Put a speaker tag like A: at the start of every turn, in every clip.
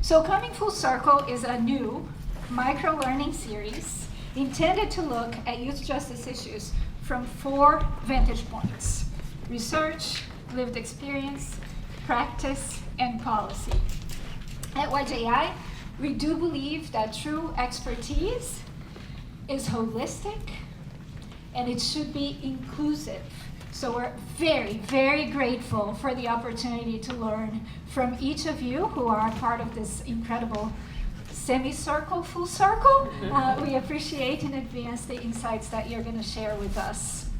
A: So Coming Full Circle is a new micro-learning series intended to look at youth justice issues from 4 vantage points: research, lived experience, practice, and policy. At YJI, we do believe that true expertise is holistic and it should be inclusive. So we're very, very grateful for the opportunity to learn from each of you who are part of this incredible semicircle, full circle. We appreciate in advance the insights that you're going to share with us.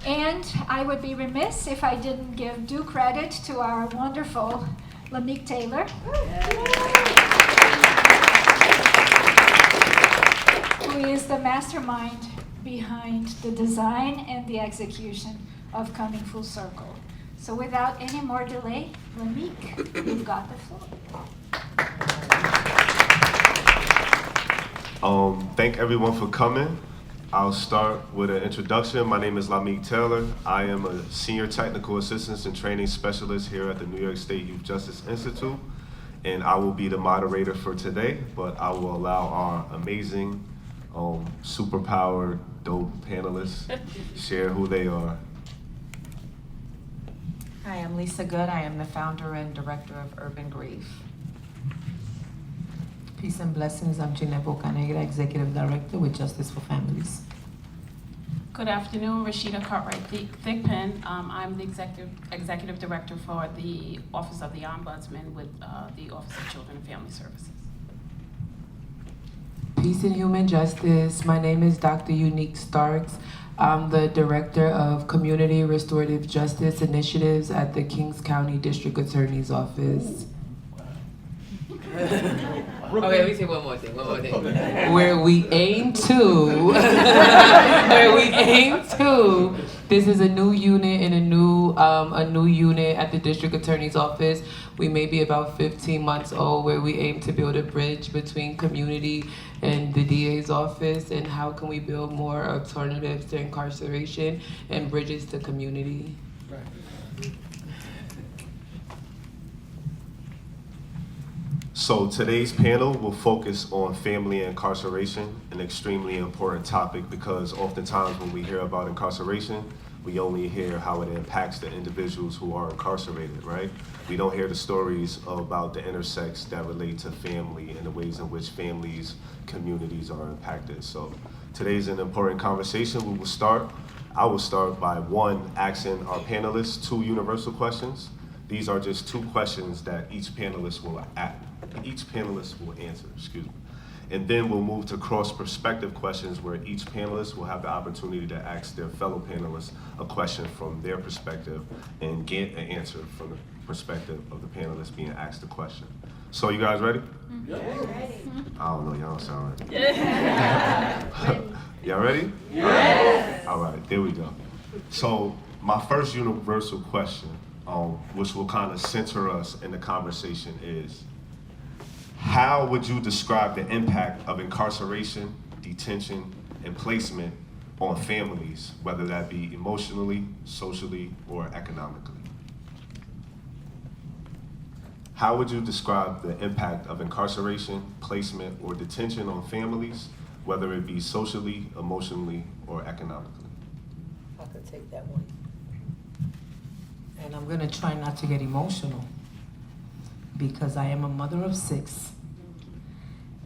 A: And I would be remiss if I didn't give due credit to our wonderful La-Meik Taylor, who is the mastermind behind the design and the execution of Coming Full Circle. So without any more delay, La-Meik, you've got the floor.
B: Thank everyone for coming. I'll start with an introduction. My name is La-Meik Taylor. I am a Senior Technical Assistance and Training Specialist here at the New York State Youth Justice Institute, and I will be the moderator for today, but I will allow our amazing, superpowered, dope panelists share who they are.
C: Hi, I'm Lisa Good. I am the founder and director of Urban Grief.
D: Peace and blessings. I'm Jeannette Bocanegra, Executive Director with Justice for Families.
E: Good afternoon, Rashida Cartwright-Thigpen. I'm the executive director for the Office of the Ombudsman with the Office of Children and Family Services.
D: Peace and Human Justice. My name is Dr. Unique Starks. I'm the Director of Community Restorative Justice Initiatives at the Kings County District Attorney's Office.
C: Okay, let me say one more thing.
D: Where we aim to, this is a new unit and a new unit at the District Attorney's Office. We may be about 15 months old, where we aim to build a bridge between community and the DA's office, and how can we build more alternatives to incarceration and bridges to community.
B: So today's panel will focus on family incarceration, an extremely important topic because oftentimes when we hear about incarceration, we only hear how it impacts the individuals who are incarcerated, right? We don't hear the stories about the intersects that relate to family and the ways in which families, communities are impacted. So today's an important conversation. I will start by asking our panelists 2 universal questions. These are just 2 questions that each panelist will answer, And then we'll move to cross-perspective questions where each panelist will have the opportunity to ask their fellow panelists a question from their perspective and get an answer from the perspective of the panelist being asked the question. So you guys ready?
A: Yeah. Ready.
B: I don't know, y'all don't sound ready. Y'all ready?
A: Yes.
B: All right, there we go. So my first universal question, which will kind of center us in the conversation is, how would you describe the impact of incarceration, detention, and placement on families, whether that be emotionally, socially, or economically? How would you describe the impact of incarceration, placement, or detention on families, whether it be socially, emotionally, or economically?
D: I could take that one. And I'm gonna try not to get emotional because I am a mother of 6.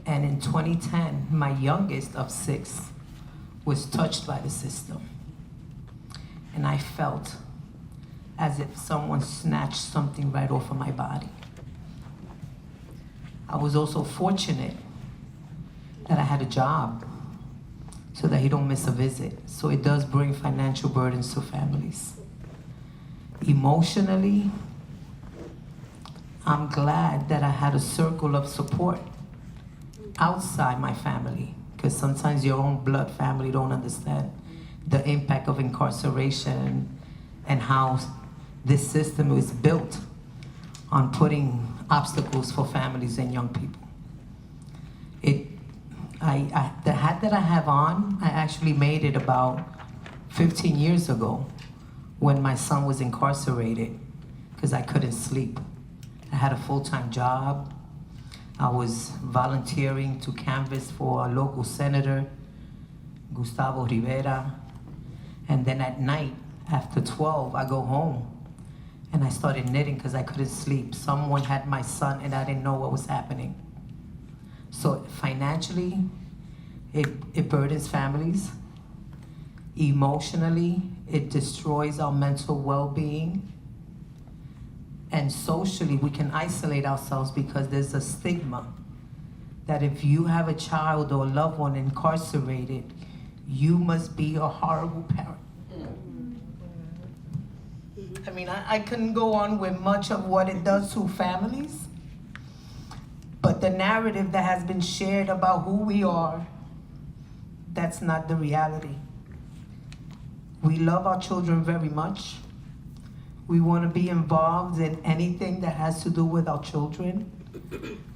D: And in 2010, my youngest of 6 was touched by the system. And I felt as if someone snatched something right off of my body. I was also fortunate that I had a job so that he don't miss a visit. So it does bring financial burdens to families. Emotionally, I'm glad that I had a circle of support outside my family, because sometimes your own blood family don't understand the impact of incarceration and how this system is built on putting obstacles for families and young people. The hat that I have on, I actually made it about 15 years ago when my son was incarcerated because I couldn't sleep. I had a full-time job. I was volunteering to canvass for a local senator, Gustavo Rivera. And then at night, after 12, I go home and I started knitting because I couldn't sleep. Someone had my son and I didn't know what was happening. So financially, it burdens families. Emotionally, it destroys our mental well-being. And socially, we can isolate ourselves because there's a stigma that if you have a child or a loved one incarcerated, you must be a horrible parent. I mean, I couldn't go on with much of what it does to families, but the narrative that has been shared about who we are, that's not the reality. We love our children very much. We want to be involved in anything that has to do with our children.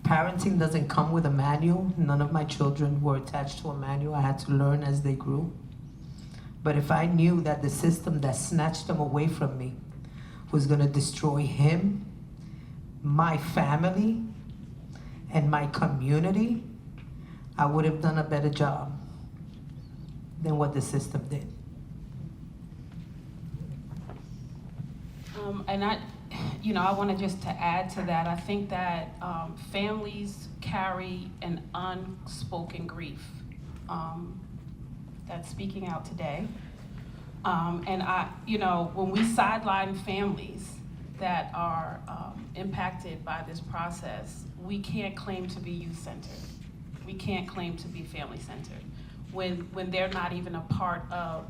D: Parenting doesn't come with a manual. None of my children were attached to a manual. I had to learn as they grew. But if I knew that the system that snatched them away from me was going to destroy him, my family, and my community, I would have done a better job than what the system did.
E: And I wanted just to add to that. I think that families carry an unspoken grief that's speaking out today. And when we sideline families that are impacted by this process, we can't claim to be youth-centered. We can't claim to be family-centered when they're not even a part of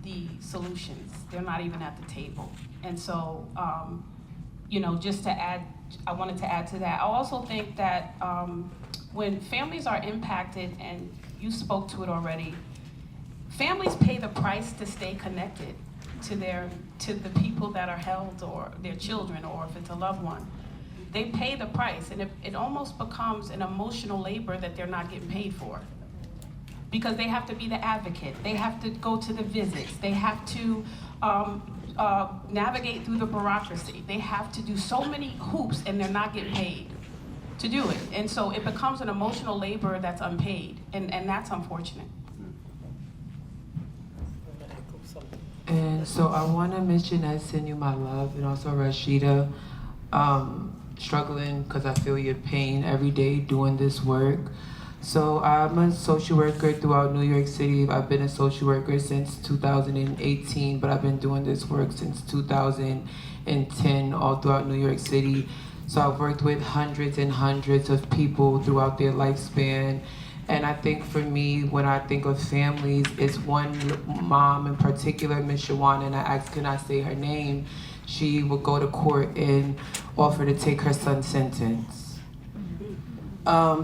E: the solutions. They're not even at the table. And so, just to add, I wanted to add to that. I also think that when families are impacted, and you spoke to it already, families pay the price to stay connected to the people that are held, or their children, or if it's a loved one. They pay the price, and it almost becomes an emotional labor that they're not getting paid for. Because they have to be the advocate, they have to go to the visits, they have to navigate through the bureaucracy, they have to do so many hoops, and they're not getting paid to do it. And so it becomes an emotional labor that's unpaid, and that's unfortunate.
F: And so I want to mention that send you my love, and also Rashida, struggling because I feel your pain every day doing this work. So I'm a social worker throughout New York City. I've been a social worker since 2018, but I've been doing this work since 2010 all throughout New York City. So I've worked with hundreds and hundreds of people throughout their lifespan. And I think for me, when I think of families, it's one mom in particular, Miss Shawana, and I asked, can I say her name? She would go to court and offer to take her son's sentence.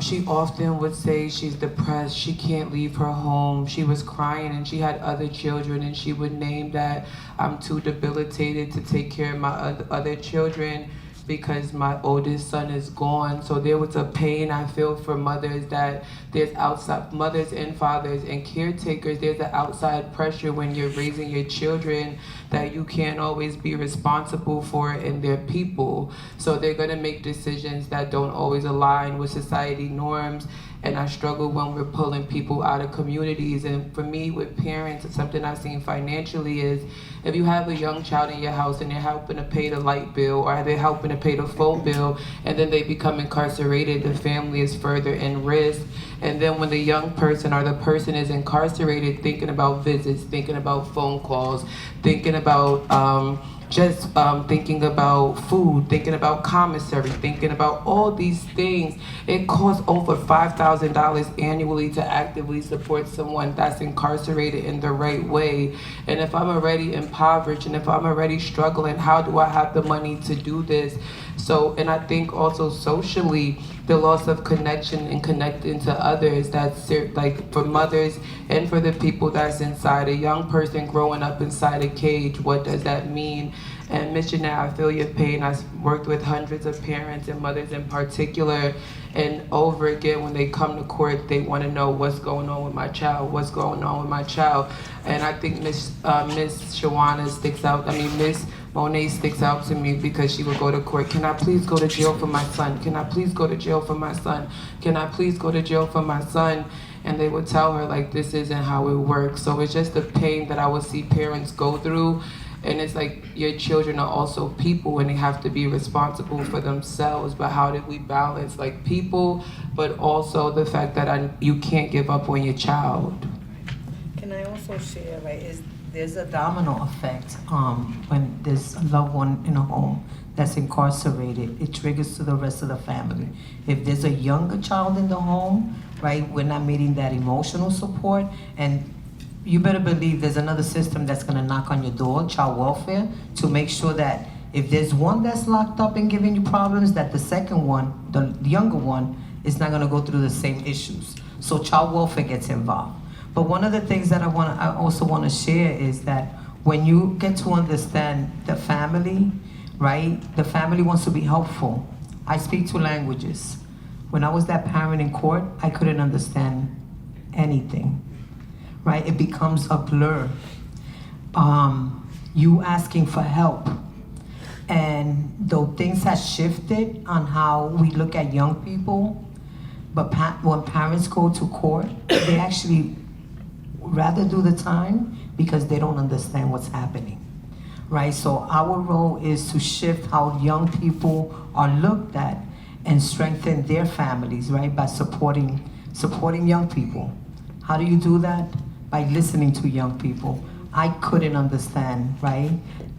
F: She often would say she's depressed, she can't leave her home. She was crying and she had other children, and she would name that I'm too debilitated to take care of my other children because my oldest son is gone. So there was a pain I feel for mothers, that there's outside, mothers and fathers and caretakers, there's an outside pressure when you're raising your children that you can't always be responsible for, and they're people. So they're gonna make decisions that don't always align with society norms. And I struggle when we're pulling people out of communities. And for me, with parents, it's something I've seen financially is, if you have a young child in your house and they're helping to pay the light bill, or they're helping to pay the phone bill, and then they become incarcerated, the family is further in risk. And then when the young person or the person is incarcerated, thinking about visits, thinking about phone calls, thinking about thinking about food, thinking about commissary, thinking about all these things. It costs over $5,000 annually to actively support someone that's incarcerated in the right way. And if I'm already impoverished, and if I'm already struggling, how do I have the money to do this? So, and I think also socially, the loss of connection and connecting to others, that's like for mothers and for the people that's inside. A young person growing up inside a cage, what does that mean? And Ms. Jeannette, I feel your pain. I've worked with hundreds of parents and mothers in particular, and over again when they come to court, they want to know what's going on with my child, what's going on with my child. And I think Miss Shawana sticks out, Miss Monet sticks out to me because she would go to court. Can I please go to jail for my son? Can I please go to jail for my son? Can I please go to jail for my son? And they would tell her, like, this isn't how it works. So it's just the pain that I would see parents go through. And it's like, your children are also people and they have to be responsible for themselves. But how did we balance, like, people, but also the fact that you can't give up on your child?
D: Can I also share, there's a domino effect when there's a loved one in a home that's incarcerated. It triggers to the rest of the family. If there's a younger child in the home, right, we're not meeting that emotional support, and you better believe there's another system that's gonna knock on your door, child welfare, to make sure that if there's one that's locked up and giving you problems, that the second one, the younger one, is not gonna go through the same issues. So child welfare gets involved. But one of the things that I also want to share is that when you get to understand the family, right? The family wants to be helpful. I speak two languages. When I was that parent in court, I couldn't understand anything, right? It becomes a blur. You asking for help. And though things have shifted on how we look at young people, but when parents go to court, they actually rather do the time because they don't understand what's happening, right? So our role is to shift how young people are looked at and strengthen their families, right? By supporting young people. How do you do that? By listening to young people. I couldn't understand, right?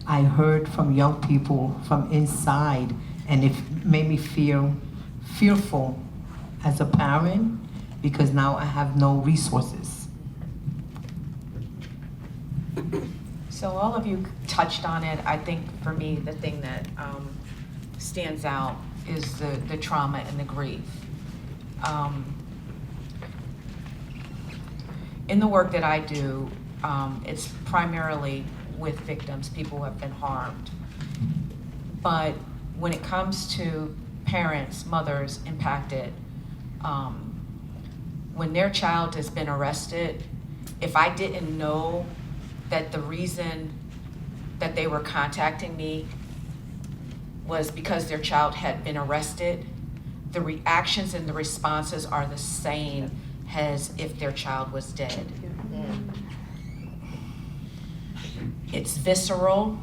D: I heard from young people from inside, and it made me feel fearful as a parent because now I have no resources.
C: So all of you touched on it. I think for me, the thing that stands out is the trauma and the grief. In the work that I do, it's primarily with victims, people who have been harmed. But when it comes to parents, mothers impacted, when their child has been arrested, if I didn't know that the reason that they were contacting me was because their child had been arrested, the reactions and the responses are the same as if their child was dead. It's visceral,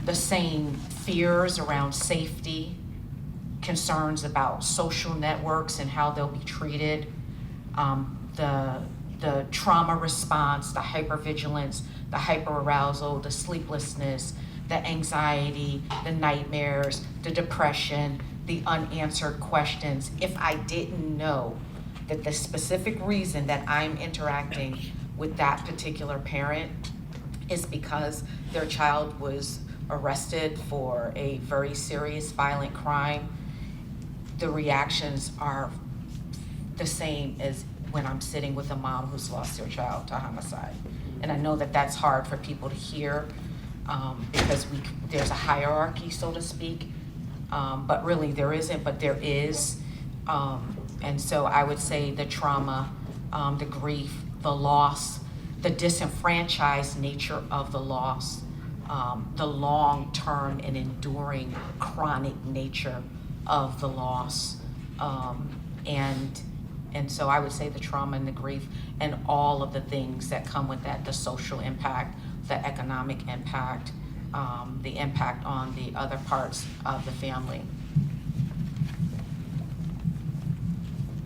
C: the same fears around safety, concerns about social networks and how they'll be treated, the trauma response, the hypervigilance, the hyperarousal, the sleeplessness, the anxiety, the nightmares, the depression, the unanswered questions. If I didn't know that the specific reason that I'm interacting with that particular parent is because their child was arrested for a very serious violent crime, the reactions are the same as when I'm sitting with a mom who's lost their child to homicide. And I know that that's hard for people to hear because there's a hierarchy, so to speak, but really there isn't, but there is. And so I would say the trauma, the grief, the loss, the disenfranchised nature of the loss, the long-term and enduring chronic nature of the loss, and so I would say the trauma and the grief and all of the things that come with that, the social impact, the economic impact, the impact on the other parts of the family.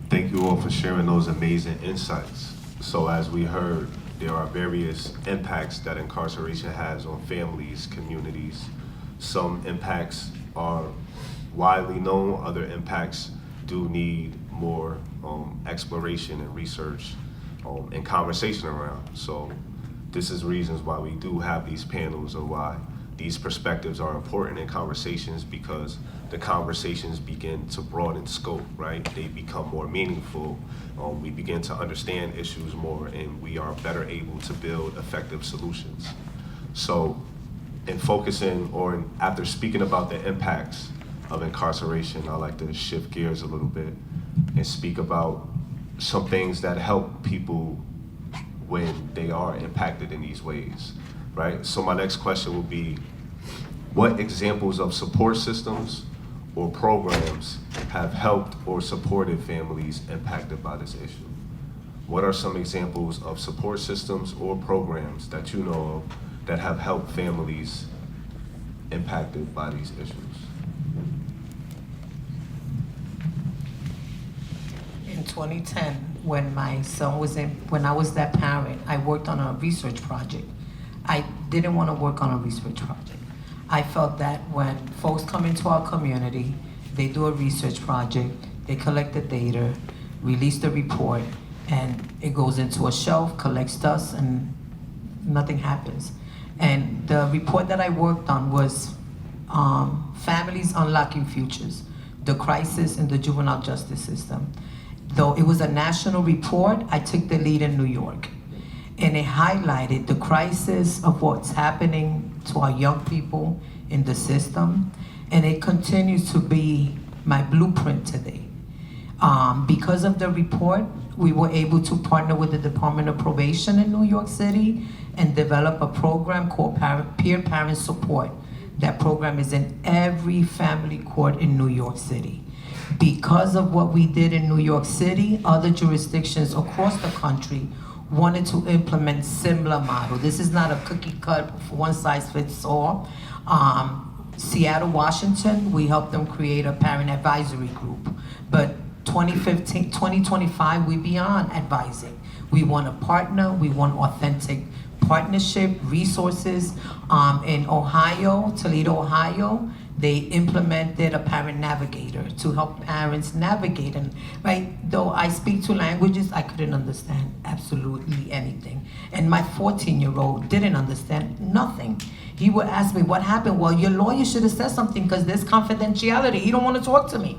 B: Thank you all for sharing those amazing insights. So as we heard, there are various impacts that incarceration has on families, communities. Some impacts are widely known, other impacts do need more exploration and research and conversation around. So this is reasons why we do have these panels and why these perspectives are important in conversations, because the conversations begin to broaden scope, right? They become more meaningful. We begin to understand issues more, and we are better able to build effective solutions. So in focusing, or after speaking about the impacts of incarceration, I like to shift gears a little bit and speak about some things that help people when they are impacted in these ways, right? So my next question will be, what examples of support systems or programs have helped or supported families impacted by this issue? What are some examples of support systems or programs that you know of that have helped families impacted by these issues?
D: In 2010, when my son was when I was that parent, I worked on a research project. I didn't want to work on a research project. I felt that when folks come into our community, they do a research project, they collect the data, release the report, and it goes into a shelf, collects dust, and nothing happens. And the report that I worked on was Families Unlocking Futures, the crisis in the juvenile justice system. Though it was a national report, I took the lead in New York. And it highlighted the crisis of what's happening to our young people in the system. And it continues to be my blueprint today. Because of the report, we were able to partner with the Department of Probation in New York City and develop a program called Peer Parent Support. That program is in every family court in New York City. Because of what we did in New York City, other jurisdictions across the country wanted to implement similar model. This is not a cookie cut, one size fits all. Seattle, Washington, we helped them create a parent advisory group. But 2025, we beyond advising. We want to partner, we want authentic partnership, resources. In Ohio, Toledo, Ohio, they implemented a parent navigator to help parents navigate. And right, though I speak two languages, I couldn't understand absolutely anything. And my 14-year-old didn't understand nothing. He would ask me, what happened? Well, your lawyer should have said something because there's confidentiality. He don't want to talk to me.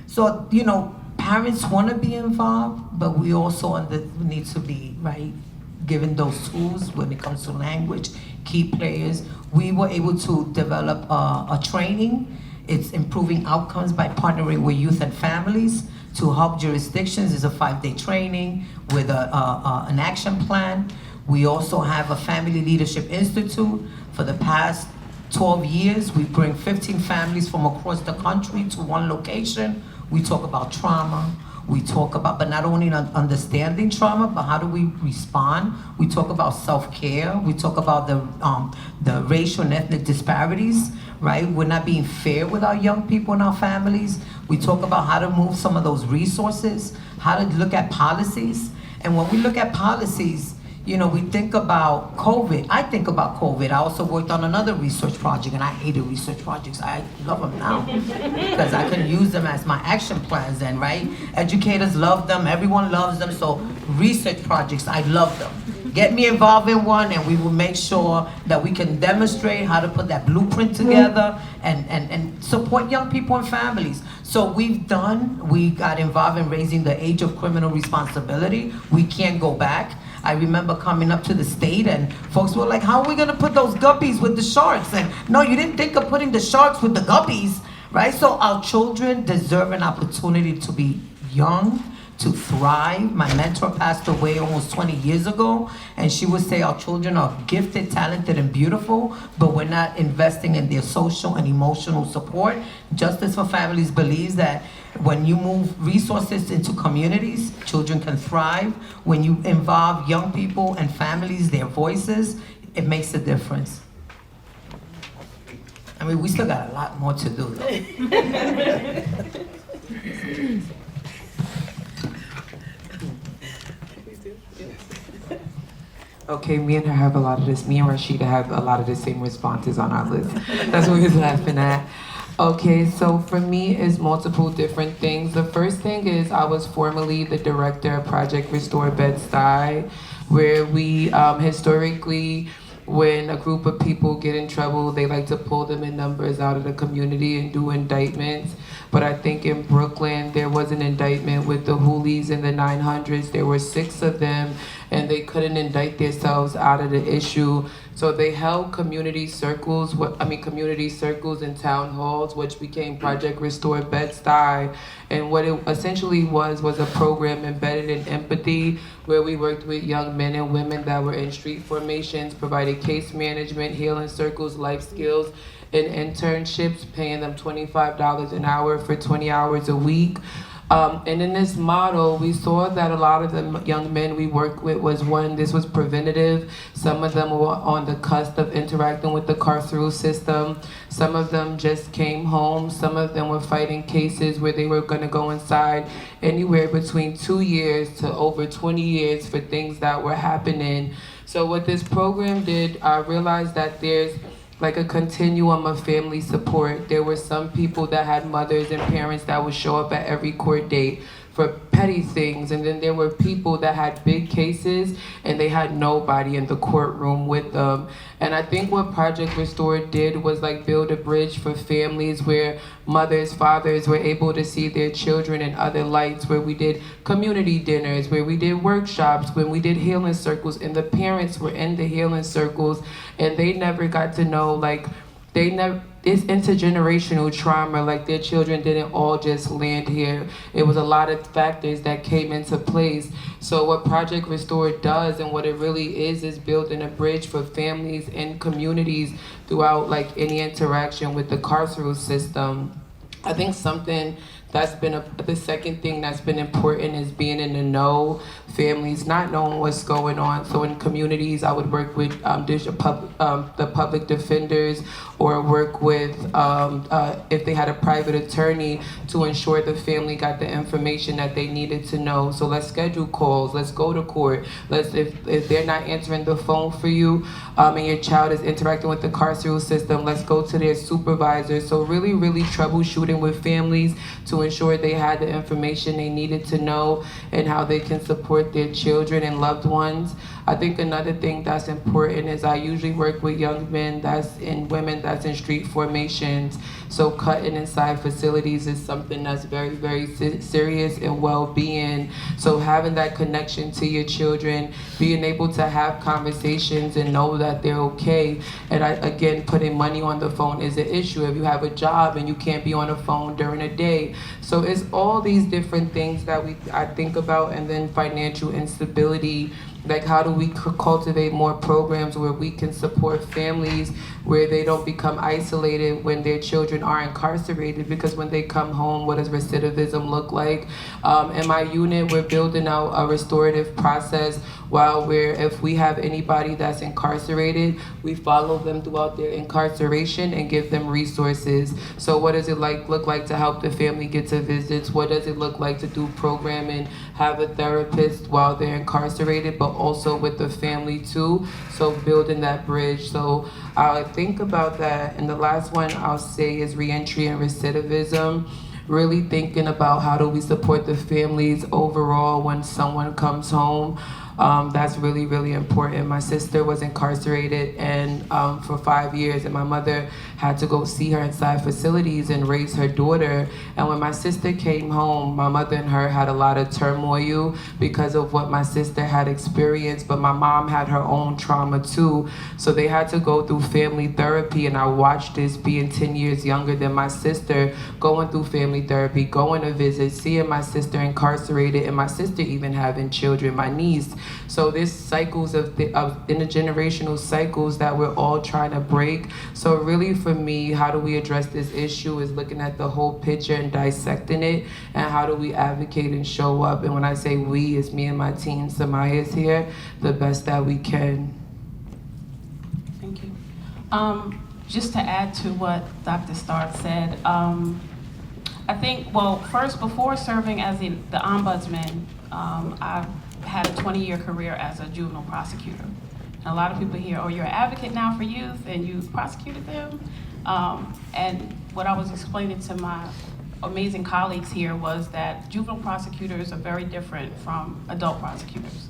D: So, you know, parents want to be involved, but we also need to be, right, given those tools when it comes to language, key players. We were able to develop a training. It's improving outcomes by partnering with youth and families to help jurisdictions. It's a 5-day training with an action plan. We also have a Family Leadership Institute. For the past 12 years, we bring 15 families from across the country to one location. We talk about trauma. We talk about, but not only understanding trauma, but how do we respond? We talk about self-care. We talk about the racial and ethnic disparities, right? We're not being fair with our young people and our families. We talk about how to move some of those resources, how to look at policies. And when we look at policies, you know, we think about COVID. I think about COVID. I also worked on another research project, and I hated research projects. I love them now because I can use them as my action plans then, right? Educators love them. Everyone loves them. So research projects, I love them. Get me involved in one, and we will make sure that we can demonstrate how to put that blueprint together and support young people and families. So we got involved in raising the age of criminal responsibility. We can't go back. I remember coming up to the state and folks were like, how are we gonna put those guppies with the sharks? And no, you didn't think of putting the sharks with the guppies, right? So our children deserve an opportunity to be young, to thrive. My mentor passed away almost 20 years ago, and she would say our children are gifted, talented, and beautiful, but we're not investing in their social and emotional support. Justice for Families believes that when you move resources into communities, children can thrive. When you involve young people and families, their voices, it makes a difference. I mean, we still got a lot more to do, though.
F: Okay, me and her have a lot of this. Me and Rashida have a lot of the same responses on our list. That's what we was laughing at. Okay, so for me, it's multiple different things. The first thing is I was formerly the director of Project Restore Bed-Stuy, where we historically when a group of people get in trouble, they like to pull them in numbers out of the community and do indictments. But I think in Brooklyn, there was an indictment with the Hoolies in the 900s. There were 6 of them, and they couldn't indict themselves out of the issue. So they held community circles in town halls, which became Project Restore Bed-Stuy. And what it essentially was a program embedded in empathy, where we worked with young men and women that were in street formations, provided case management, healing circles, life skills, and internships, paying them $25 an hour for 20 hours a week. And in this model, we saw that a lot of the young men we worked with this was preventative. Some of them were on the cusp of interacting with the carceral system. Some of them just came home. Some of them were fighting cases where they were gonna go inside anywhere between 2 years to over 20 years for things that were happening. So what this program did, I realized that there's like a continuum of family support. There were some people that had mothers and parents that would show up at every court date for petty things, and then there were people that had big cases and they had nobody in the courtroom with them. And I think what Project Restore did was like build a bridge for families where mothers, fathers were able to see their children in other lights, where we did community dinners, where we did workshops, when we did healing circles, and the parents were in the healing circles, and they never got to know, it's intergenerational trauma, like their children didn't all just land here. It was a lot of factors that came into place. So what Project Restore does, and what it really is building a bridge for families and communities throughout like any interaction with the carceral system. I think something that's been the second thing that's been important is being in the know. Families not knowing what's going on. So in communities, I would work with the public defenders, or work with if they had a private attorney, to ensure the family got the information that they needed to know. So let's schedule calls. Let's go to court. If they're not answering the phone for you, and your child is interacting with the carceral system, let's go to their supervisor. So really, really troubleshooting with families to ensure they had the information they needed to know and how they can support their children and loved ones. I think another thing that's important is I usually work with young men women that's in street formations. So cutting inside facilities is something that's very, very serious in well-being. So having that connection to your children, being able to have conversations and know that they're okay. And again, putting money on the phone is an issue if you have a job and you can't be on the phone during a day. So it's all these different things that I think about, and then financial instability. Like, how do we cultivate more programs where we can support families where they don't become isolated when their children are incarcerated? Because when they come home, what does recidivism look like? In my unit, we're building out a restorative process if we have anybody that's incarcerated, we follow them throughout their incarceration and give them resources. So what does it look like to help the family get to visits? What does it look like to do programming, have a therapist while they're incarcerated, but also with the family too? So building that bridge. So I think about that. And the last one I'll say is reentry and recidivism. Really thinking about how do we support the families overall when someone comes home. That's really, really important. My sister was incarcerated for 5 years, and my mother had to go see her inside facilities and raise her daughter. And when my sister came home, my mother and her had a lot of turmoil because of what my sister had experienced, but my mom had her own trauma too. So they had to go through family therapy, and I watched this being 10 years younger than my sister, going through family therapy, going to visit, seeing my sister incarcerated, and my sister even having children, my niece. So there's cycles of intergenerational cycles that we're all trying to break. So really for me, how do we address this issue is looking at the whole picture and dissecting it, and how do we advocate and show up. And when I say we, it's me and my team, Samaya is here, the best that we can.
E: Thank you. Just to add to what Dr. Stark said, I think, first, before serving as the Ombudsman, I had a 20-year career as a juvenile prosecutor. And a lot of people hear, oh, you're an advocate now for youth and you've prosecuted them. And what I was explaining to my amazing colleagues here was that juvenile prosecutors are very different from adult prosecutors.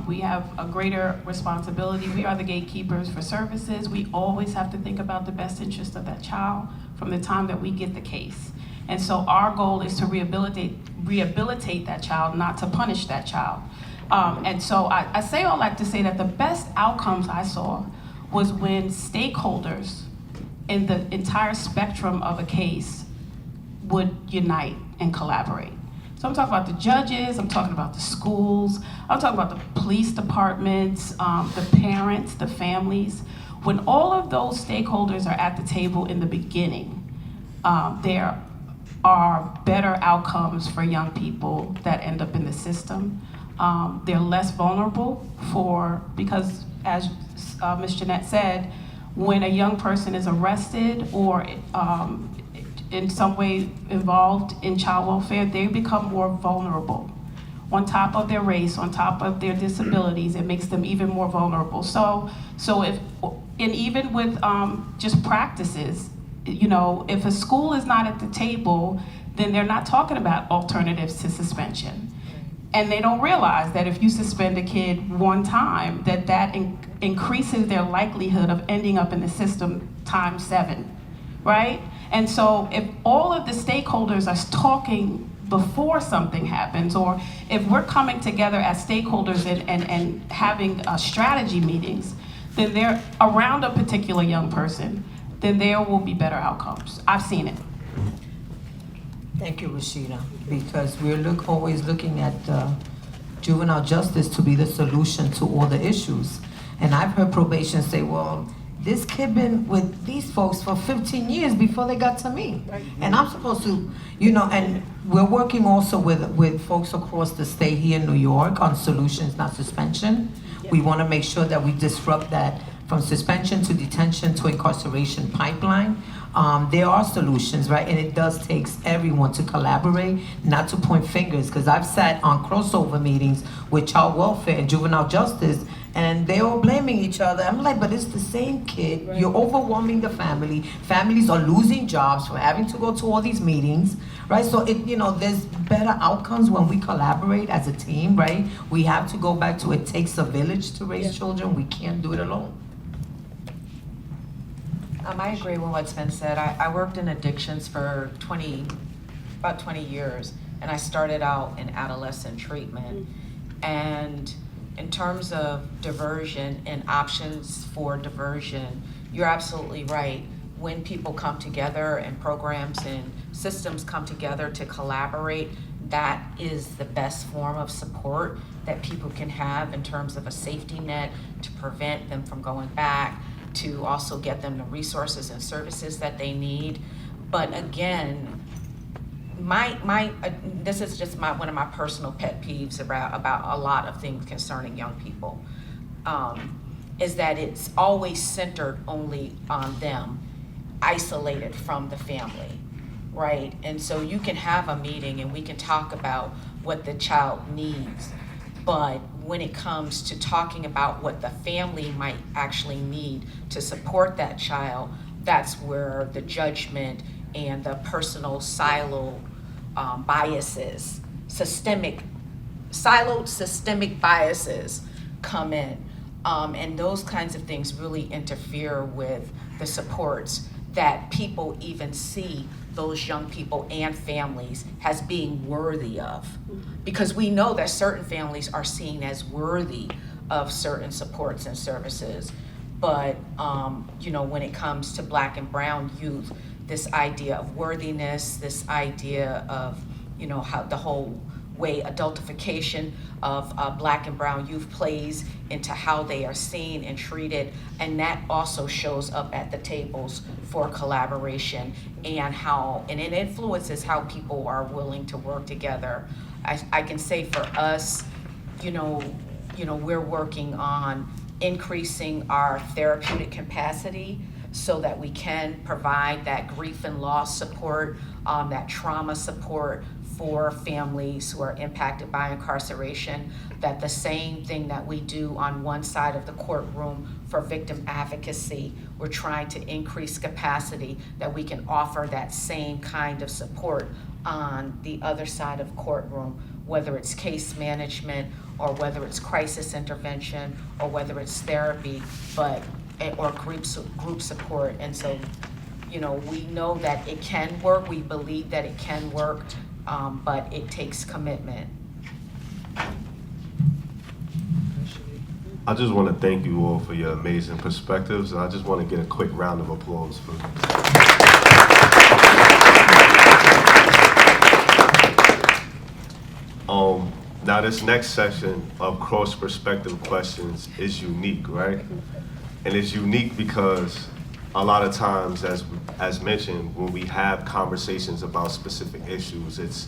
E: We have a greater responsibility. We are the gatekeepers for services. We always have to think about the best interest of that child from the time that we get the case. And so our goal is to rehabilitate that child, not to punish that child. And so I say all that to say that the best outcomes I saw was when stakeholders in the entire spectrum of a case would unite and collaborate. So I'm talking about the judges, I'm talking about the schools, I'm talking about the police departments, the parents, the families. When all of those stakeholders are at the table in the beginning, there are better outcomes for young people that end up in the system. They're less vulnerable because as Ms. Jeannette said, when a young person is arrested or in some way involved in child welfare, they become more vulnerable. On top of their race, on top of their disabilities, it makes them even more vulnerable. So even with just practices, if a school is not at the table, then they're not talking about alternatives to suspension. And they don't realize that if you suspend a kid one time, that increases their likelihood of ending up in the system ×7, right? And so if all of the stakeholders are talking before something happens, or if we're coming together as stakeholders and having strategy meetings, then they're around a particular young person, then there will be better outcomes. I've seen it.
D: Thank you, Rashida, because we're always looking at juvenile justice to be the solution to all the issues. And I've heard probation say, well, this kid been with these folks for 15 years before they got to me. Right. And I'm supposed to, and we're working also with folks across the state here in New York on solutions, not suspension. Yeah. We want to make sure that we disrupt that from suspension to detention to incarceration pipeline. There are solutions, right? And it does take everyone to collaborate, not to point fingers, because I've sat on crossover meetings with child welfare and juvenile justice, and they're all blaming each other. I'm like, but it's the same kid. Right. You're overwhelming the family. Families are losing jobs for having to go to all these meetings, right? So there's better outcomes when we collaborate as a team, right? We have to go back to it takes a village to raise children. We can't do it alone.
C: I agree with what's been said. I worked in addictions for about 20 years, and I started out in adolescent treatment. And in terms of diversion and options for diversion, you're absolutely right. When people come together and programs and systems come together to collaborate, that is the best form of support that people can have in terms of a safety net to prevent them from going back, to also get them the resources and services that they need. But again, this is just one of my personal pet peeves about a lot of things concerning young people, is that it's always centered only on them, isolated from the family, right? And so you can have a meeting and we can talk about what the child needs, but when it comes to talking about what the family might actually need to support that child, that's where the judgment and the personal siloed biases, systemic biases come in. And those kinds of things really interfere with the supports that people even see those young people and families as being worthy of. Because we know that certain families are seen as worthy of certain supports and services. But when it comes to Black and brown youth, this idea of worthiness, this idea of how the whole way adultification of Black and brown youth plays into how they are seen and treated, and that also shows up at the tables for collaboration and it influences how people are willing to work together. I can say for us, we're working on increasing our therapeutic capacity so that we can provide that grief and loss support, that trauma support for families who are impacted by incarceration, that the same thing that we do on one side of the courtroom for victim advocacy, we're trying to increase capacity that we can offer that same kind of support on the other side of courtroom, whether it's case management or whether it's crisis intervention, or whether it's therapy, or group support. And so, we know that it can work, we believe that it can work, but it takes commitment.
B: I just want to thank you all for your amazing perspectives, and I just want to get a quick round of applause for them. Now this next session of cross-perspective questions is unique, right? And it's unique because a lot of times, as mentioned, when we have conversations about specific issues, it's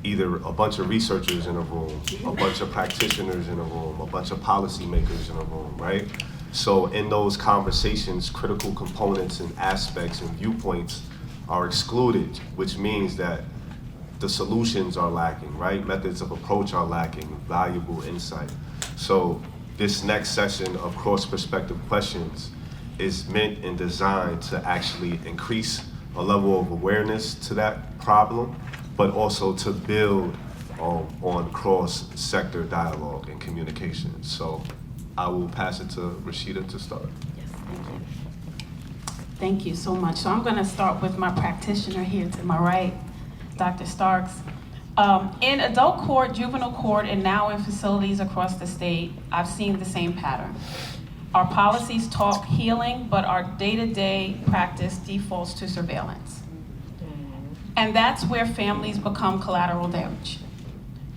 B: either a bunch of researchers in a room, a bunch of practitioners in a room, a bunch of policymakers in a room, right? So in those conversations, critical components and aspects and viewpoints are excluded, which means that the solutions are lacking, right? Methods of approach are lacking, valuable insight. So this next session of cross-perspective questions is meant and designed to actually increase a level of awareness to that problem, but also to build on cross-sector dialogue and communication. So I will pass it to Rashida to start.
E: Yes, thank you. Thank you so much. So I'm going to start with my practitioner here to my right, Dr. Starks. In adult court, juvenile court, and now in facilities across the state, I've seen the same pattern. Our policies talk healing, but our day-to-day practice defaults to surveillance. And that's where families become collateral damage.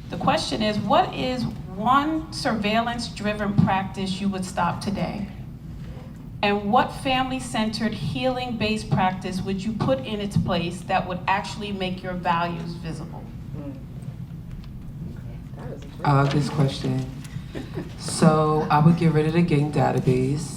E: The question is, what is one surveillance-driven practice you would stop today? And what family-centered, healing-based practice would you put in its place that would actually make your values visible?
F: I love this question. So I would get rid of the gang database.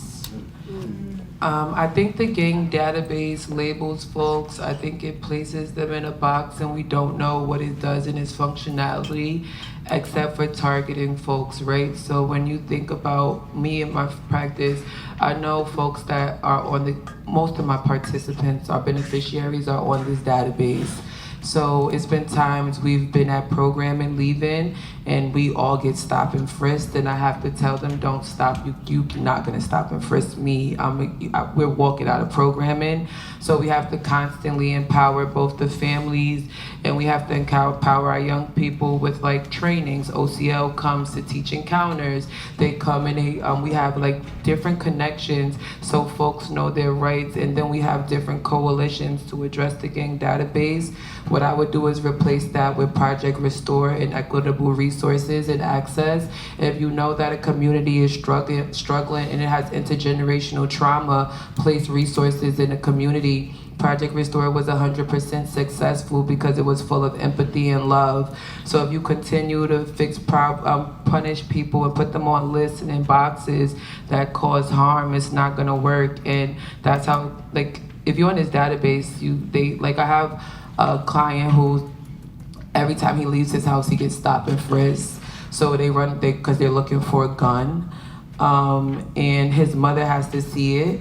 F: I think the gang database labels folks. I think it places them in a box and we don't know what it does in its functionality except for targeting folks, right? So when you think about me and my practice, I know folks that are most of my participants, our beneficiaries, are on this database. So it's been times we've been at program and leaving and we all get stopped and frisked, and I have to tell them, don't stop, you're not gonna stop and frisk me. We're walking out of programming. So we have to constantly empower both the families and we have to empower our young people with like trainings. OCL comes to teach encounters. They come and we have like different connections so folks know their rights, and then we have different coalitions to address the gang database. What I would do is replace that with Project Restore and equitable resources and access. If you know that a community is struggling and it has intergenerational trauma, place resources in a community. Project Restore was 100% successful because it was full of empathy and love. So if you continue to punish people and put them on lists and in boxes that cause harm, it's not gonna work. And that's how, like, if you're on this database, I have a client who, every time he leaves his house, he gets stopped and frisked. So because they're looking for a gun. And his mother has to see it.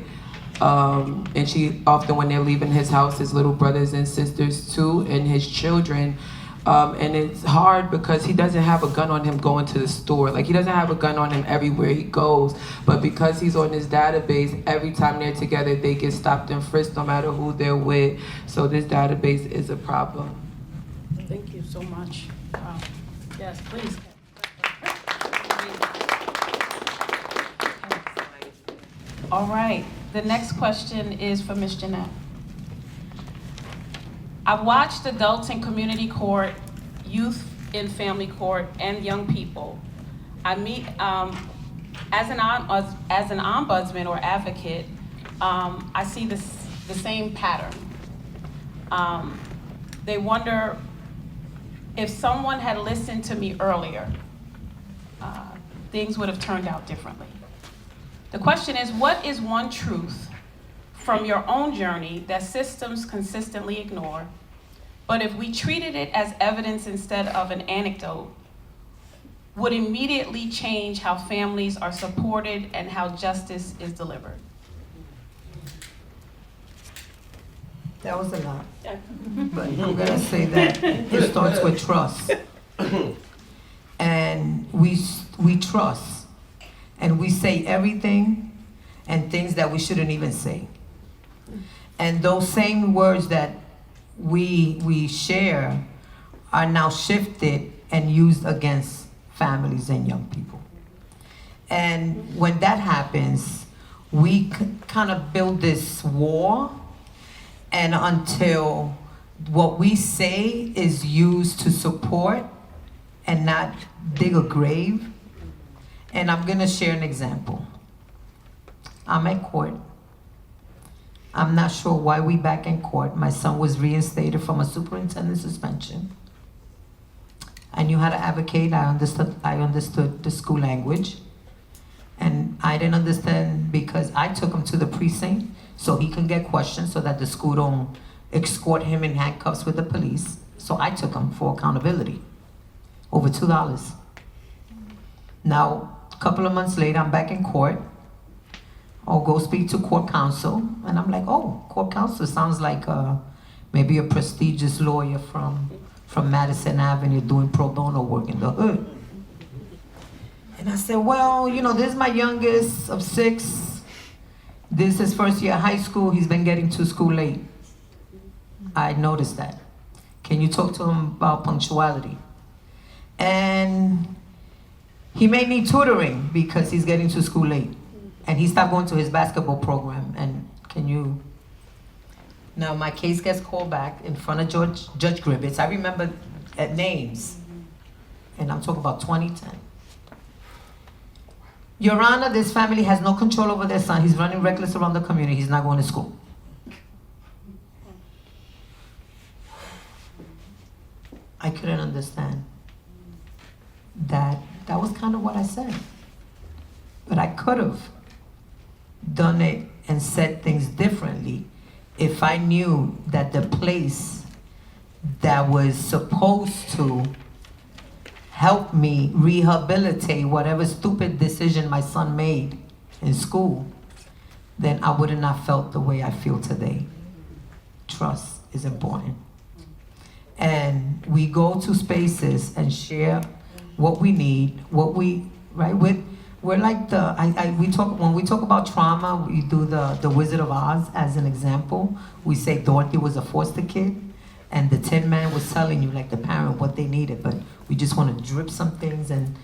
F: And she often, when they're leaving his house, his little brothers and sisters too, and his children. And it's hard because he doesn't have a gun on him going to the store. Like, he doesn't have a gun on him everywhere he goes. But because he's on this database, every time they're together, they get stopped and frisked no matter who they're with. So this database is a problem.
E: Thank you so much. Yes, please. All right, the next question is for Ms. Jeannette. I've watched adults in community court, youth in family court, and young people. I meet, as an ombudsman or advocate, I see the same pattern. They wonder if someone had listened to me earlier, things would have turned out differently. The question is, what is one truth from your own journey that systems consistently ignore, but if we treated it as evidence instead of an anecdote, would immediately change how families are supported and how justice is delivered?
D: That was a lot, but I'm gonna say that it starts with trust. And trust, and we say everything and things that we shouldn't even say. And those same words that we share are now shifted and used against families and young people. And when that happens, we kind of build this war, and until what we say is used to support and not dig a grave. And I'm gonna share an example. I'm at court. I'm not sure why we back in court. My son was reinstated from a superintendent suspension. I knew how to advocate. I understood the school language. And I didn't understand because I took him to the precinct so he can get questioned so that the school don't escort him in handcuffs with the police. So I took him for accountability. Over $2. Now, a couple of months later, I'm back in court. I'll go speak to court counsel, and I'm like, oh, court counsel sounds like maybe a prestigious lawyer from Madison Avenue doing pro bono work in the hood. And I said, well, you know, this is my youngest of 6. This is his first year of high school. He's been getting to school late. I noticed that. Can you talk to him about punctuality? And he may need tutoring because he's getting to school late. And he stopped going to his basketball program. And can you... Now my case gets called back in front of Judge Gribbets. I remember names. And I'm talking about 2010. Your Honor, this family has no control over their son. He's running reckless around the community. He's not going to school. I couldn't understand that. That was kind of what I said. But I could have done it and said things differently if I knew that the place that was supposed to help me rehabilitate whatever stupid decision my son made in school, then I would have not felt the way I feel today. Trust is important. And we go to spaces and share what we need, right? We're like when we talk about trauma, we do the Wizard of Oz as an example. We say Dorothy was a foster kid, and the Tin Man was telling you, like the parent, what they needed, but we just want to drip some things and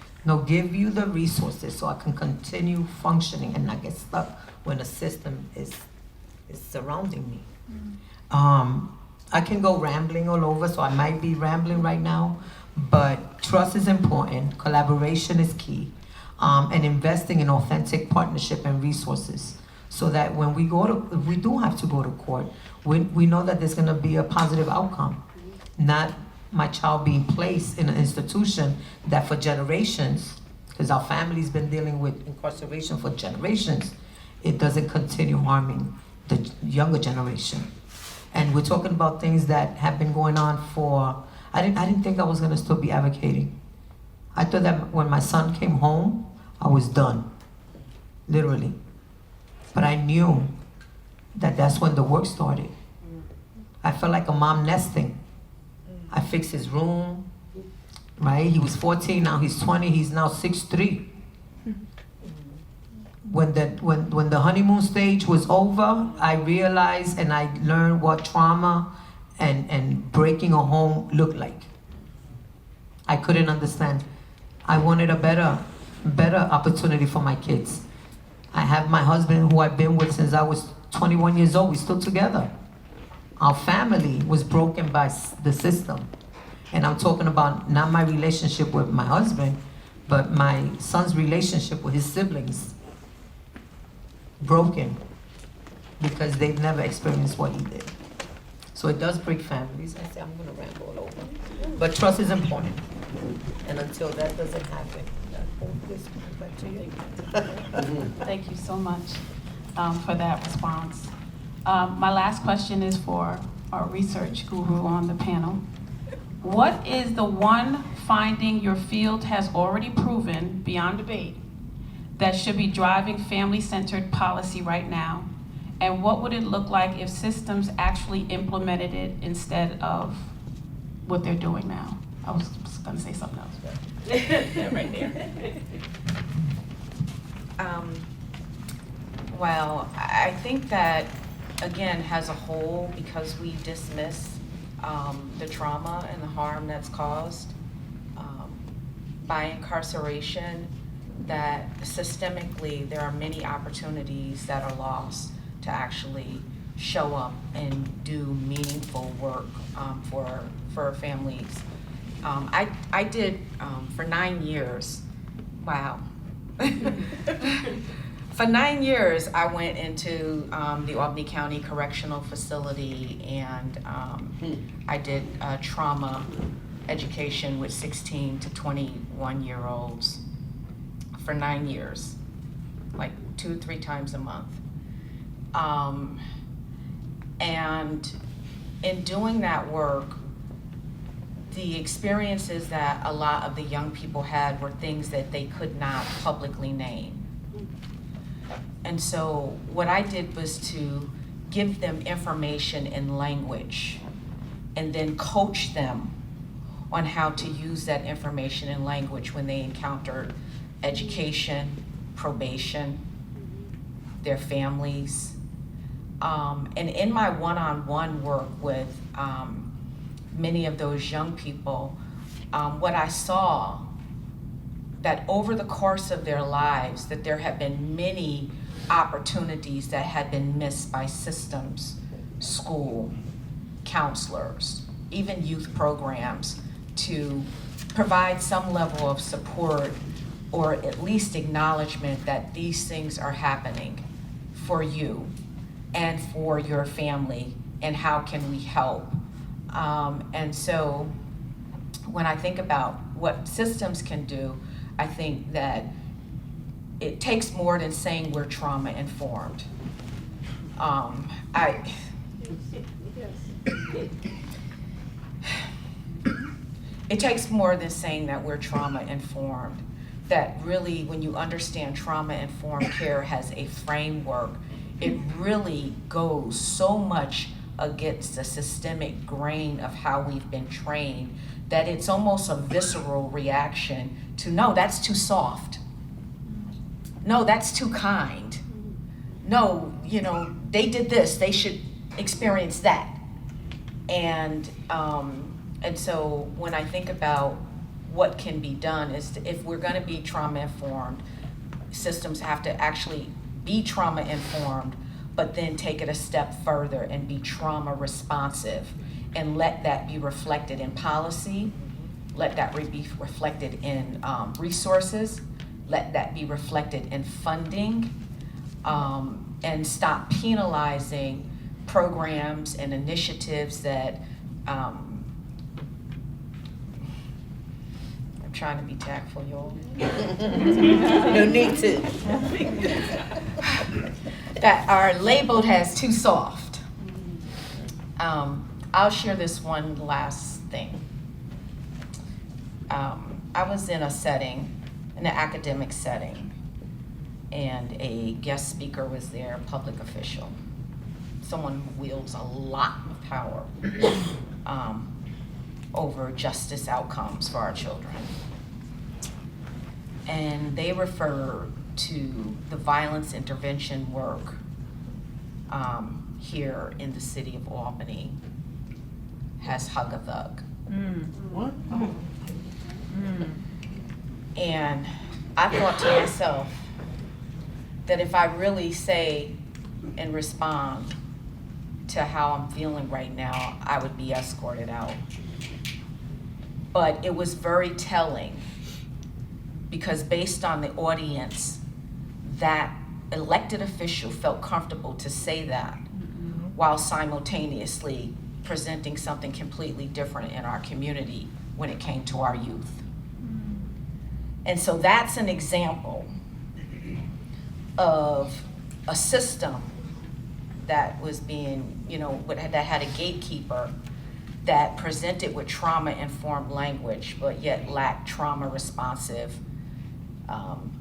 D: give you the resources so I can continue functioning and not get stuck when a system is surrounding me. I can go rambling all over, so I might be rambling right now, but trust is important, collaboration is key, and investing in authentic partnership and resources so that when if we do have to go to court, we know that there's gonna be a positive outcome, not my child being placed in an institution that for generations, because our family's been dealing with incarceration for generations, it doesn't continue harming the younger generation. And we're talking about things that have been going on for, I didn't think I was gonna still be advocating. I thought that when my son came home, I was done, literally. But I knew that that's when the work started. I felt like a mom nesting. I fixed his room, right? He was 14, now he's 20, he's now 6'3". When the honeymoon stage was over, I realized and I learned what trauma and breaking a home looked like. I couldn't understand. I wanted a better opportunity for my kids. I have my husband who I've been with since I was 21 years old. We're still together. Our family was broken by the system. And I'm talking about not my relationship with my husband, but my son's relationship with his siblings. Broken because they've never experienced what he did. So it does break families. I say I'm gonna ramble all over. But trust is important. And until that doesn't happen, this comes back to you.
E: Thank you so much for that response. My last question is for our research guru on the panel. What is the one finding your field has already proven beyond debate that should be driving family-centered policy right now? And what would it look like if systems actually implemented it instead of what they're doing now? I was gonna say something else, but.
C: Right there. Well, I think that, again, as a whole, because we dismiss the trauma and the harm that's caused by incarceration, that systemically there are many opportunities that are lost to actually show up and do meaningful work for families. I did for 9 years, wow. For 9 years, I went into the Albany County Correctional Facility, and I did trauma education with 16 to 21-year-olds for 9 years, like 2 or 3 times a month. And in doing that work, the experiences that a lot of the young people had were things that they could not publicly name. And so what I did was to give them information in language and then coach them on how to use that information in language when they encountered education, probation, their families. And in my one-on-one work with many of those young people, what I saw that over the course of their lives, that there have been many opportunities that had been missed by systems, school, counselors, even youth programs, to provide some level of support or at least acknowledgement that these things are happening for you and for your family, and how can we help? And so when I think about what systems can do, I think that it takes more than saying we're trauma informed. It takes more than saying that we're trauma informed. That really, when you understand trauma informed care has a framework, it really goes so much against the systemic grain of how we've been trained that it's almost a visceral reaction to, no, that's too soft. No, that's too kind. No, they did this, they should experience that. And so when I think about what can be done is if we're gonna be trauma informed, systems have to actually be trauma informed, but then take it a step further and be trauma responsive, and let that be reflected in policy, let that be reflected in resources, let that be reflected in funding, and stop penalizing programs and initiatives that, I'm trying to be tactful, y'all. No need to. That are labeled as too soft. I'll share this one last thing. I was in a setting, in an academic setting, and a guest speaker was there, a public official, someone who wields a lot of power over justice outcomes for our children. And they refer to the violence intervention work here in the city of Albany as hug a thug.
G: What?
C: And I thought to myself that if I really say and respond to how I'm feeling right now, I would be escorted out. But it was very telling, because based on the audience, that elected official felt comfortable to say that while simultaneously presenting something completely different in our community when it came to our youth. And so that's an example of a system that was being, that had a gatekeeper that presented with trauma-informed language, but yet lacked trauma-responsive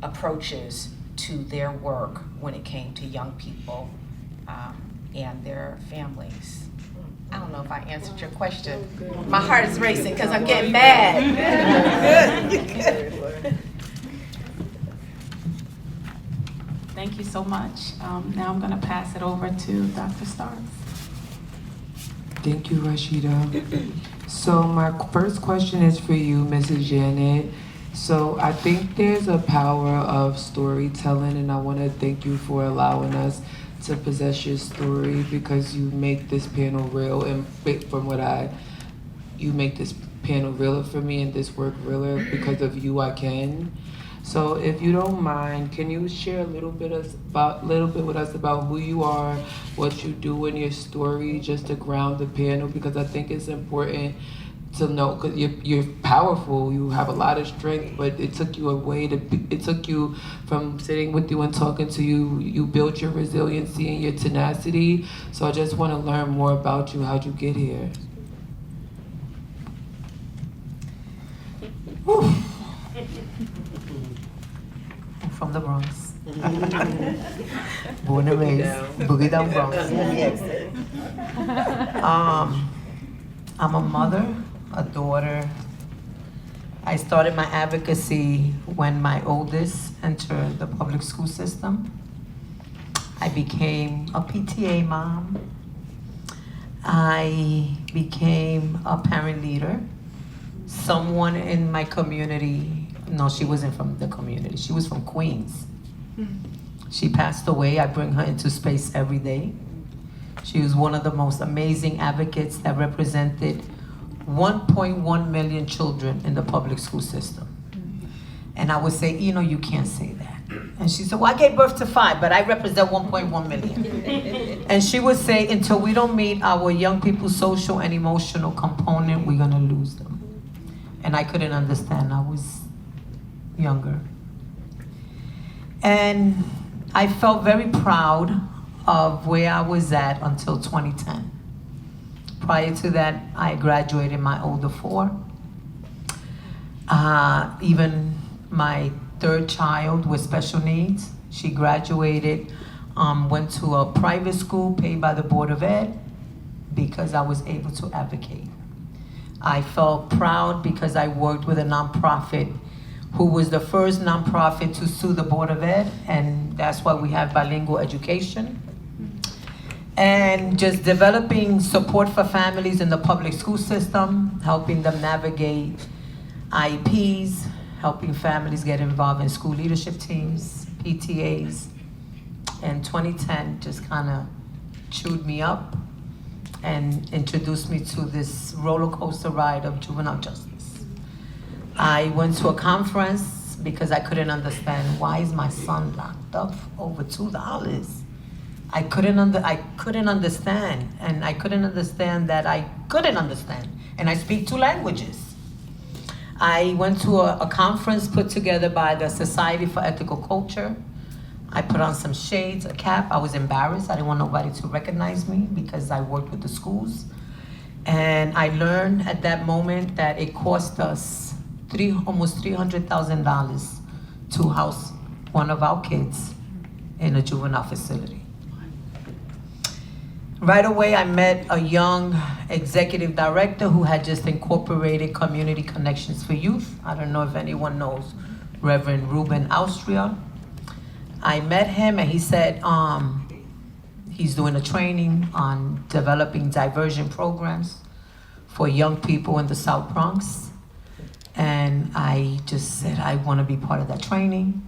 C: approaches to their work when it came to young people and their families. I don't know if I answered your question. My heart is racing because I'm getting mad. Good.
E: Thank you so much. Now I'm going to pass it over to Dr. Starks.
F: Thank you, Rashida. So my first question is for you, Mrs. Jeannette. So I think there's a power of storytelling, and I want to thank you for allowing us to possess your story, because you make this panel real, and you make this panel realer for me and this work realer. Because of you, I can. So if you don't mind, can you share a little bit with us about who you are, what you do in your story, just to ground the panel, because I think it's important to know, because you're powerful, you have a lot of strength, but it took you it took you from sitting with you and talking to you, you built your resiliency and your tenacity. So I just want to learn more about you. How'd you get here?
D: I'm from the Bronx. Born and raised, Boogie Down Bronx. I'm a mother, a daughter. I started my advocacy when my oldest entered the public school system. I became a PTA mom. I became a parent leader. Someone in my community, no, she wasn't from the community, she was from Queens. She passed away. I bring her into space every day. She was one of the most amazing advocates that represented 1.1 million children in the public school system. And I would say, you can't say that. And she said, well, I gave birth to 5, but I represent 1.1 million. And she would say, until we don't meet our young people's social and emotional component, we're gonna lose them. And I couldn't understand. I was younger. And I felt very proud of where I was at until 2010. Prior to that, I graduated my older 4. Even my 3rd child with special needs, she graduated, went to a private school paid by the Board of Ed because I was able to advocate. I felt proud because I worked with a nonprofit who was the first nonprofit to sue the Board of Ed, and that's why we have bilingual education. And just developing support for families in the public school system, helping them navigate IEPs, helping families get involved in school leadership teams, PTAs. And 2010 just kind of chewed me up and introduced me to this roller coaster ride of juvenile justice. I went to a conference because I couldn't understand, why is my son locked up for over $2? I couldn't understand, and I couldn't understand that I couldn't understand, and I speak 2 languages. I went to a conference put together by the Society for Ethical Culture. I put on some shades, a cap. I was embarrassed. I didn't want nobody to recognize me because I worked with the schools. And I learned at that moment that it cost us almost $300,000 to house one of our kids in a juvenile facility. Right away, I met a young executive director who had just incorporated Community Connections for Youth. I don't know if anyone knows Reverend Ruben Austria. I met him and he said he's doing a training on developing diversion programs for young people in the South Bronx. And I just said, I want to be part of that training.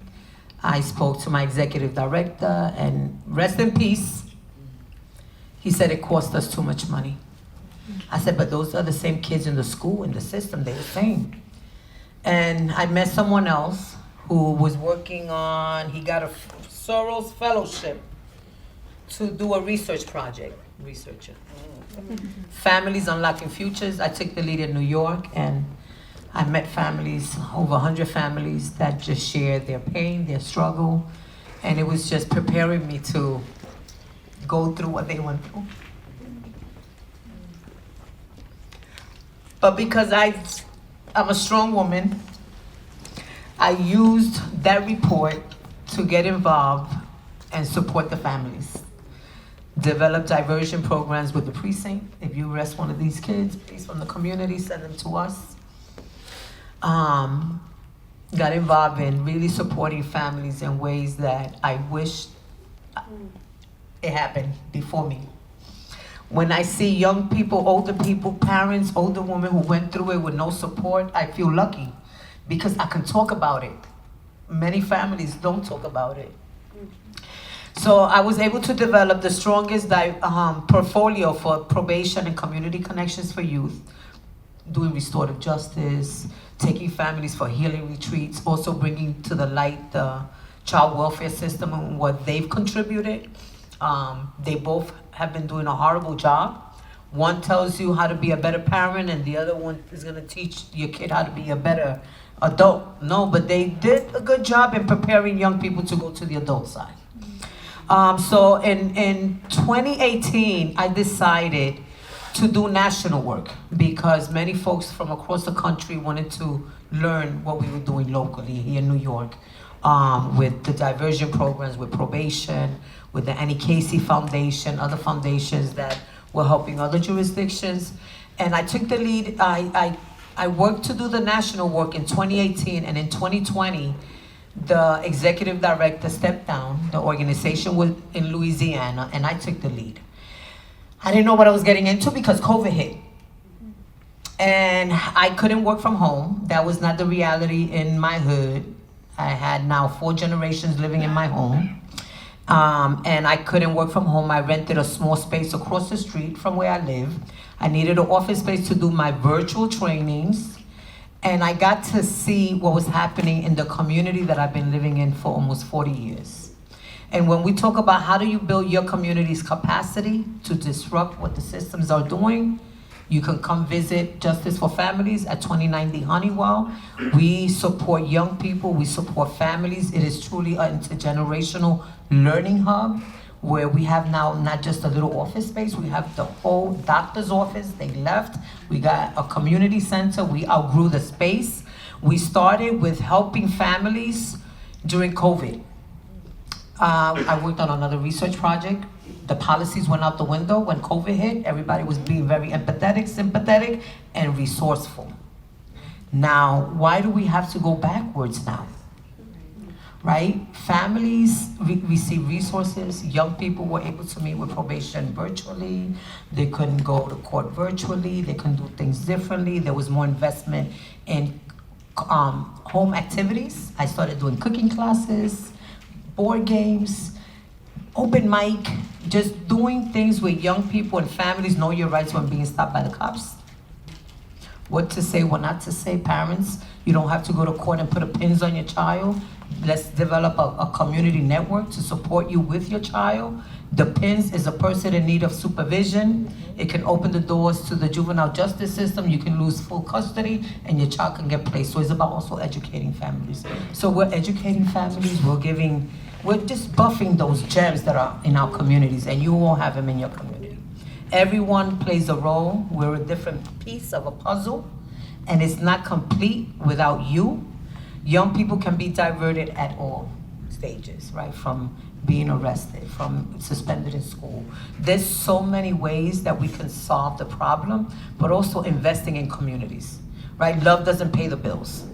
D: I spoke to my executive director, and rest in peace, he said it cost us too much money. I said, but those are the same kids in the school, in the system, they're the same. And I met someone else who was working on, he got a Soros Fellowship to do a research project, researcher. Families Unlocking Futures. I took the lead in New York, and I met families, over 100 families that just shared their pain, their struggle, and it was just preparing me to go through what they went through. But because I'm a strong woman, I used that report to get involved and support the families. develop diversion programs with the precinct. If you arrest one of these kids, please, from the community, send them to us. Got involved in really supporting families in ways that I wish it happened before me. When I see young people, older people, parents, older women who went through it with no support, I feel lucky because I can talk about it. Many families don't talk about it. So I was able to develop the strongest portfolio for probation and community connections for youth, doing restorative justice, taking families for healing retreats, also bringing to the light the child welfare system and what they've contributed. They both have been doing a horrible job. One tells you how to be a better parent and the other one is gonna teach your kid how to be a better adult. No, but they did a good job in preparing young people to go to the adult side. So in 2018, I decided to do national work because many folks from across the country wanted to learn what we were doing locally here in New York with the diversion programs, with probation, with the Annie Casey Foundation, other foundations that were helping other jurisdictions. And I took the lead. I worked to do the national work in 2018, and in 2020, the executive director stepped down. The organization was in Louisiana, and I took the lead. I didn't know what I was getting into because COVID hit. And I couldn't work from home. That was not the reality in my hood. I had now 4 generations living in my home. And I couldn't work from home. I rented a small space across the street from where I live. I needed an office space to do my virtual trainings. And I got to see what was happening in the community that I've been living in for almost 40 years. And when we talk about how do you build your community's capacity to disrupt what the systems are doing, you can come visit Justice for Families at 2090 Honeywell. We support young people, we support families. It is truly an intergenerational learning hub where we have now not just a little office space, we have the whole doctor's office, they left. We got a community center, we outgrew the space. We started with helping families during COVID. I worked on another research project. The policies went out the window when COVID hit. Everybody was being very empathetic, sympathetic, and resourceful. Now, why do we have to go backwards now? Right? Families receive resources. Young people were able to meet with probation virtually. They couldn't go to court virtually. They couldn't do things differently. There was more investment in home activities. I started doing cooking classes, board games, open mic, just doing things where young people and families know your rights when being stopped by the cops. What to say, what not to say. Parents, you don't have to go to court and put a pins on your child. Let's develop a community network to support you with your child. The PINS is a person in need of supervision. It can open the doors to the juvenile justice system. You can lose full custody and your child can get placed. So it's about also educating families. So we're educating families, we're just buffing those gems that are in our communities, and you all have them in your community. Everyone plays a role. We're a different piece of a puzzle, and it's not complete without you. Young people can be diverted at all stages, right? From being arrested, from suspended in school. There's so many ways that we can solve the problem, but also investing in communities, right? Love doesn't pay the bills.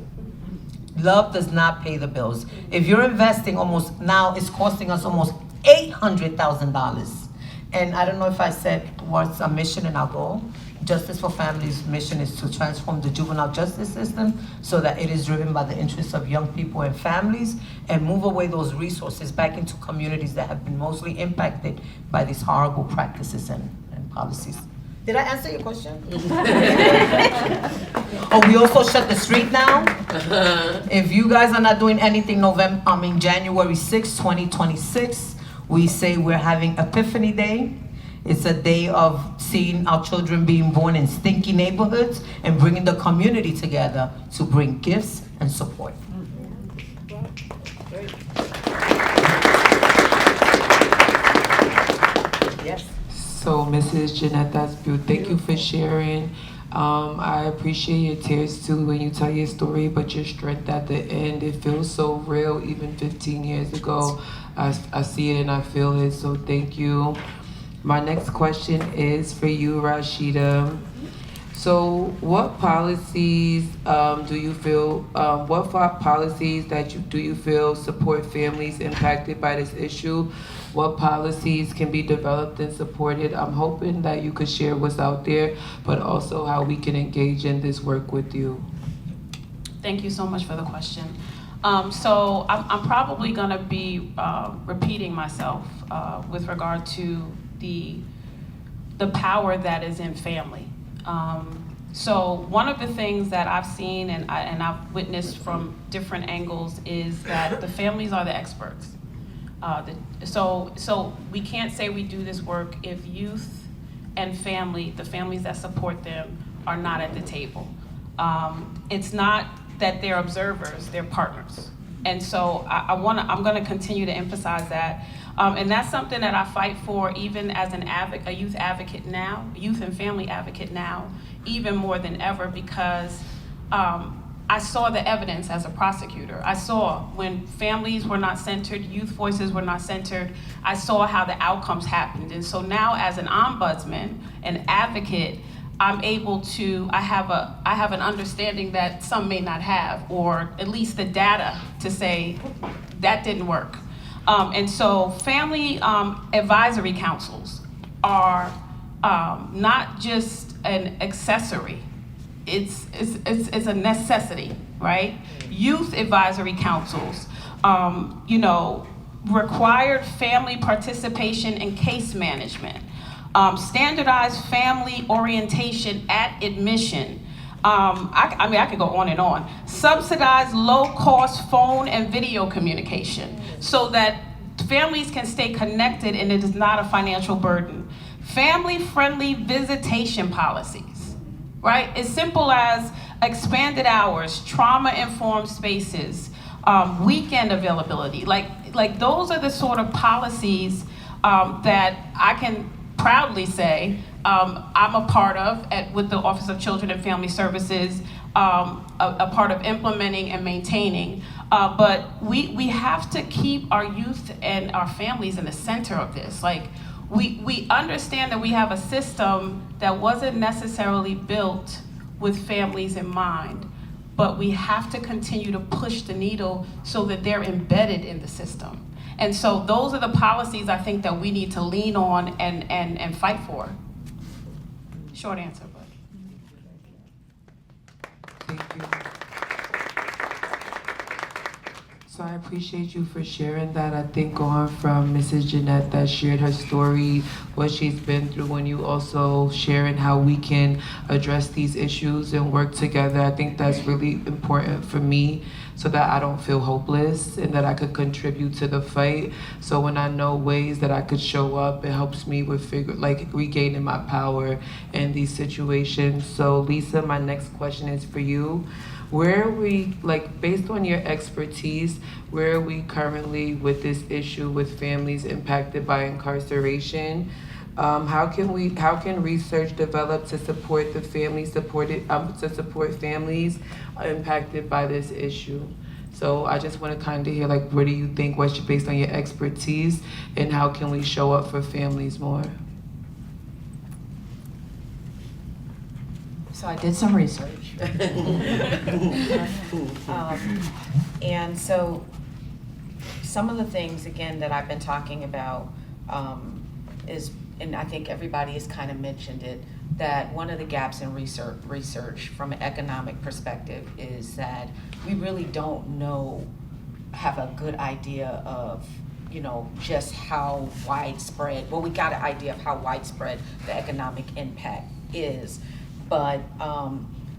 D: Love does not pay the bills. If you're investing now it's costing us almost $800,000. And I don't know if I said what's our mission and our goal. Justice for Families' mission is to transform the juvenile justice system so that it is driven by the interests of young people and families and move away those resources back into communities that have been mostly impacted by these horrible practices and policies. Did I answer your question? Oh, we also shut the street down. If you guys are not doing anything January 6, 2026, we say we're having Epiphany Day. It's a day of seeing our children being born in stinky neighborhoods and bringing the community together to bring gifts and support. Yes.
F: So, Mrs. Jeannette, that's beautiful. Thank you for sharing. I appreciate your tears too when you tell your story, but your strength at the end, it feels so real. Even 15 years ago, I see it and I feel it. So thank you. My next question is for you, Rashida. So, what policies do you feel? Policies do you feel support families impacted by this issue? What policies can be developed and supported? I'm hoping that you could share what's out there, but also how we can engage in this work with you.
E: Thank you so much for the question. So I'm probably going to be repeating myself with regard to the power that is in family. So one of the things that I've seen and I've witnessed from different angles is that the families are the experts. So we can't say we do this work if youth and the families that support them, are not at the table. It's not that they're observers, they're partners. And so I'm gonna continue to emphasize that. And that's something that I fight for even as a youth advocate now, youth and family advocate now, even more than ever, because I saw the evidence as a prosecutor. I saw when families were not centered, youth voices were not centered, I saw how the outcomes happened. And so now as an ombudsman, an advocate, I'm able to, I have an understanding that some may not have, or at least the data to say that didn't work. And so family advisory councils are not just an accessory, it's a necessity, right? Youth advisory councils, required family participation in case management, standardized family orientation at admission. I could go on and on. Subsidized low-cost phone and video communication so that families can stay connected and it is not a financial burden. Family-friendly visitation policies, right? As simple as expanded hours, trauma-informed spaces, weekend availability. Like those are the sort of policies that I can proudly say I'm a part of with the Office of Children and Family Services, a part of implementing and maintaining. But we have to keep our youth and our families in the center of this. Like we understand that we have a system that wasn't necessarily built with families in mind, but we have to continue to push the needle so that they're embedded in the system. And so those are the policies I think that we need to lean on and fight for. Short answer, but.
F: Thank you. So I appreciate you for sharing that. I think on from Mrs. Jeannette that shared her story, what she's been through, and you also sharing how we can address these issues and work together. I think that's really important for me so that I don't feel hopeless and that I could contribute to the fight. So when I know ways that I could show up, it helps me with regaining my power in these situations. So Lisa, my next question is for you. Where are we, based on your expertise, where are we currently with this issue with families impacted by incarceration? How can research develop to support the families, to support families impacted by this issue? So I just want to kind of hear, what do you think, based on your expertise, and how can we show up for families more?
C: So I did some research. And so some of the things, again, that I've been talking about is, and I think everybody has kind of mentioned it, that one of the gaps in research from an economic perspective is that we really don't have a good idea of, just how widespread, well, we got an idea of how widespread the economic impact is, but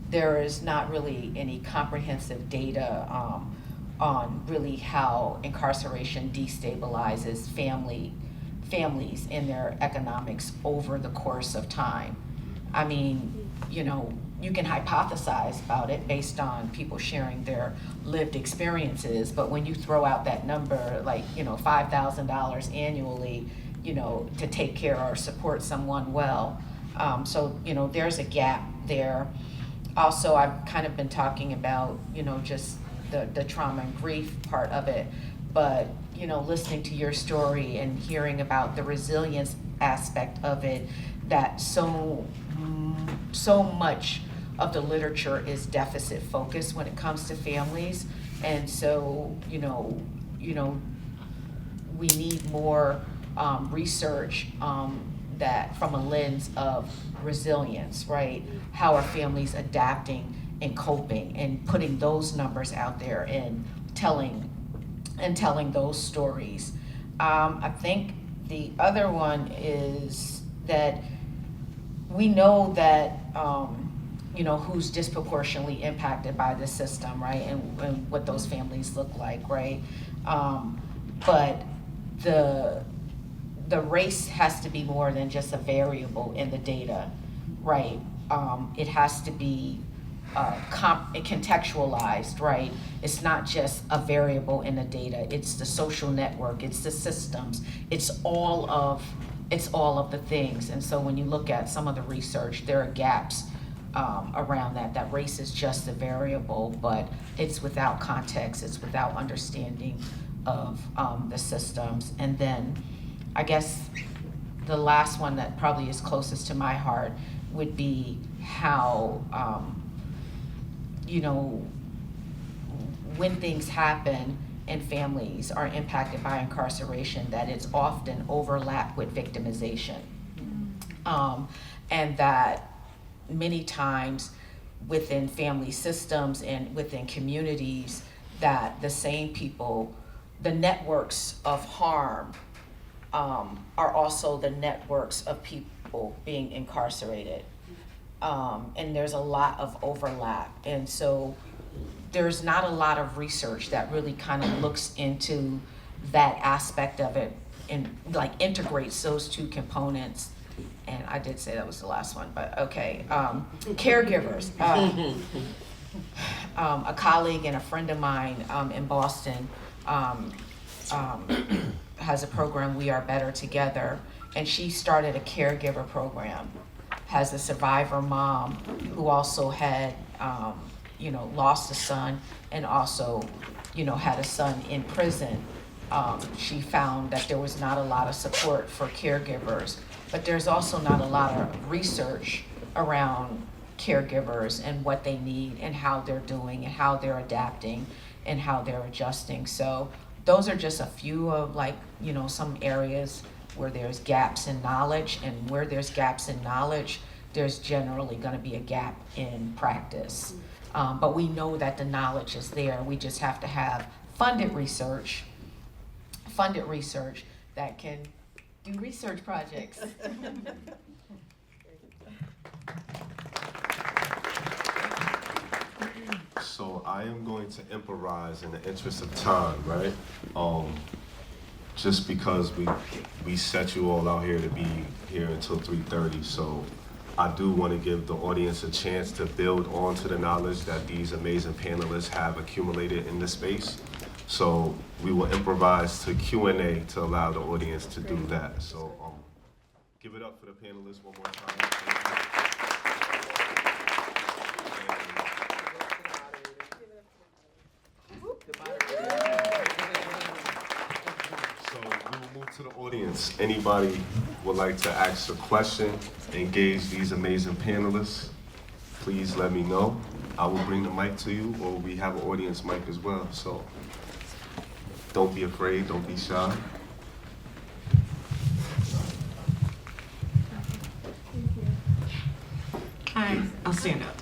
C: there is not really any comprehensive data on really how incarceration destabilizes families in their economics over the course of time. I mean, you can hypothesize about it based on people sharing their lived experiences, but when you throw out that number, $5,000 annually, to take care or support someone well, so there's a gap there. Also, I've kind of been talking about, just the trauma and grief part of it, but, listening to your story and hearing about the resilience aspect of it, that so much of the literature is deficit focused when it comes to families. And so, we need more research that from a lens of resilience, right? How are families adapting and coping, and putting those numbers out there and telling those stories. I think the other one is that we know that who's disproportionately impacted by the system, right? And what those families look like, right? But the race has to be more than just a variable in the data, right? It has to be contextualized, right? It's not just a variable in the data. It's the social network. It's the systems. It's all of the things. And so when you look at some of the research, there are gaps around that. That race is just a variable, but it's without context. It's without understanding of the systems. And then I guess the last one that probably is closest to my heart would be how, when things happen and families are impacted by incarceration, that it's often overlapped with victimization. And that many times within family systems and within communities, that the same people, the networks of harm, are also the networks of people being incarcerated. And there's a lot of overlap. And so there's not a lot of research that really kind of looks into that aspect of it and like integrates those two components. And I did say that was the last one, but okay. Caregivers. A colleague and a friend of mine in Boston has a program, We Are Better Together, and she started a caregiver program. Has a survivor mom who also had, lost a son, and also, had a son in prison. She found that there was not a lot of support for caregivers, but there's also not a lot of research around caregivers and what they need and how they're doing and how they're adapting and how they're adjusting. So those are just a few of some areas where there's gaps in knowledge, and where there's gaps in knowledge, there's generally going to be a gap in practice. But we know that the knowledge is there. We just have to have funded research that can do research projects.
B: So I am going to improvise in the interest of time, right? Just because we set you all out here to be here until 3:30, so I do want to give the audience a chance to build onto the knowledge that these amazing panelists have accumulated in this space. So we will improvise to Q&A to allow the audience to do that. So give it up for the panelists one more time. So we will move to the audience. Anybody would like to ask a question, engage these amazing panelists, please let me know. I will bring the mic to you, or we have an audience mic as well. So don't be afraid, don't be shy.
G: Hi, I'll stand up.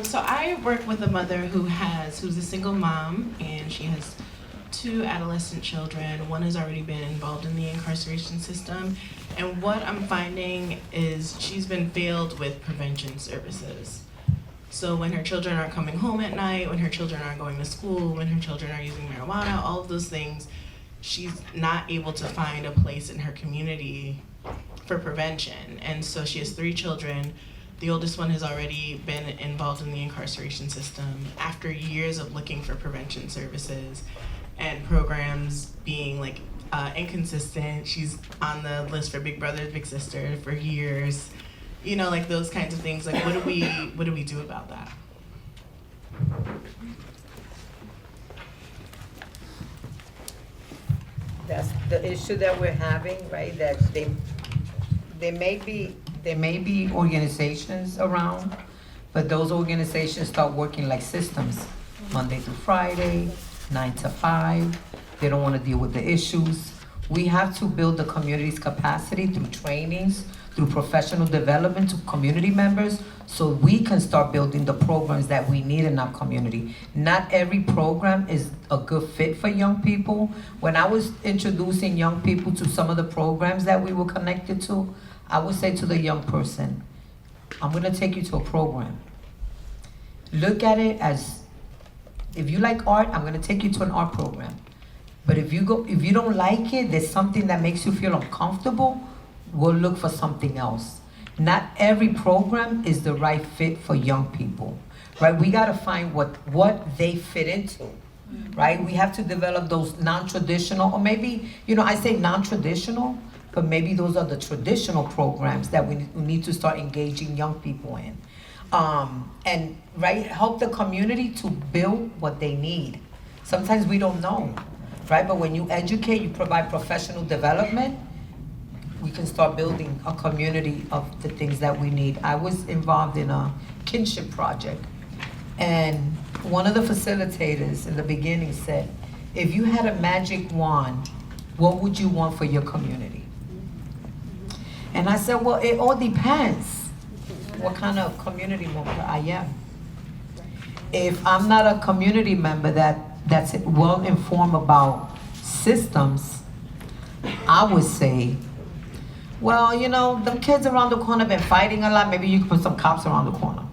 G: So I work with a mother who's a single mom, and she has 2 adolescent children. One has already been involved in the incarceration system, and what I'm finding is she's been failed with prevention services. So when her children aren't coming home at night, when her children aren't going to school, when her children are using marijuana, all of those things, she's not able to find a place in her community for prevention. And so she has 3 children. The oldest one has already been involved in the incarceration system after years of looking for prevention services and programs being inconsistent. She's on the list for Big Brother, Big Sister for years. Those kinds of things. What do we do about that?
H: That's the issue that we're having, right? That there may be organizations around, but those organizations start working like systems, Monday through Friday, 9 to 5. They don't want to deal with the issues. We have to build the community's capacity through trainings, through professional development to community members, so we can start building the programs that we need in our community. Not every program is a good fit for young people. When I was introducing young people to some of the programs that we were connected to, I would say to the young person, I'm gonna take you to a program. Look at it as, if you like art, I'm gonna take you to an art program. But if you don't like it, there's something that makes you feel uncomfortable, we'll look for something else. Not every program is the right fit for young people, right? We gotta find what they fit into, right? We have to develop those non-traditional, or maybe, I say non-traditional, but maybe those are the traditional programs that we need to start engaging young people in. And right, help the community to build what they need. Sometimes we don't know, right? But when you educate, you provide professional development, we can start building a community of the things that we need. I was involved in a kinship project, and one of the facilitators in the beginning said, if you had a magic wand, what would you want for your community? And I said, well, it all depends what kind of community member I am. If I'm not a community member that's well informed about systems, I would say, well, them kids around the corner have been fighting a lot. Maybe you can put some cops around the corner.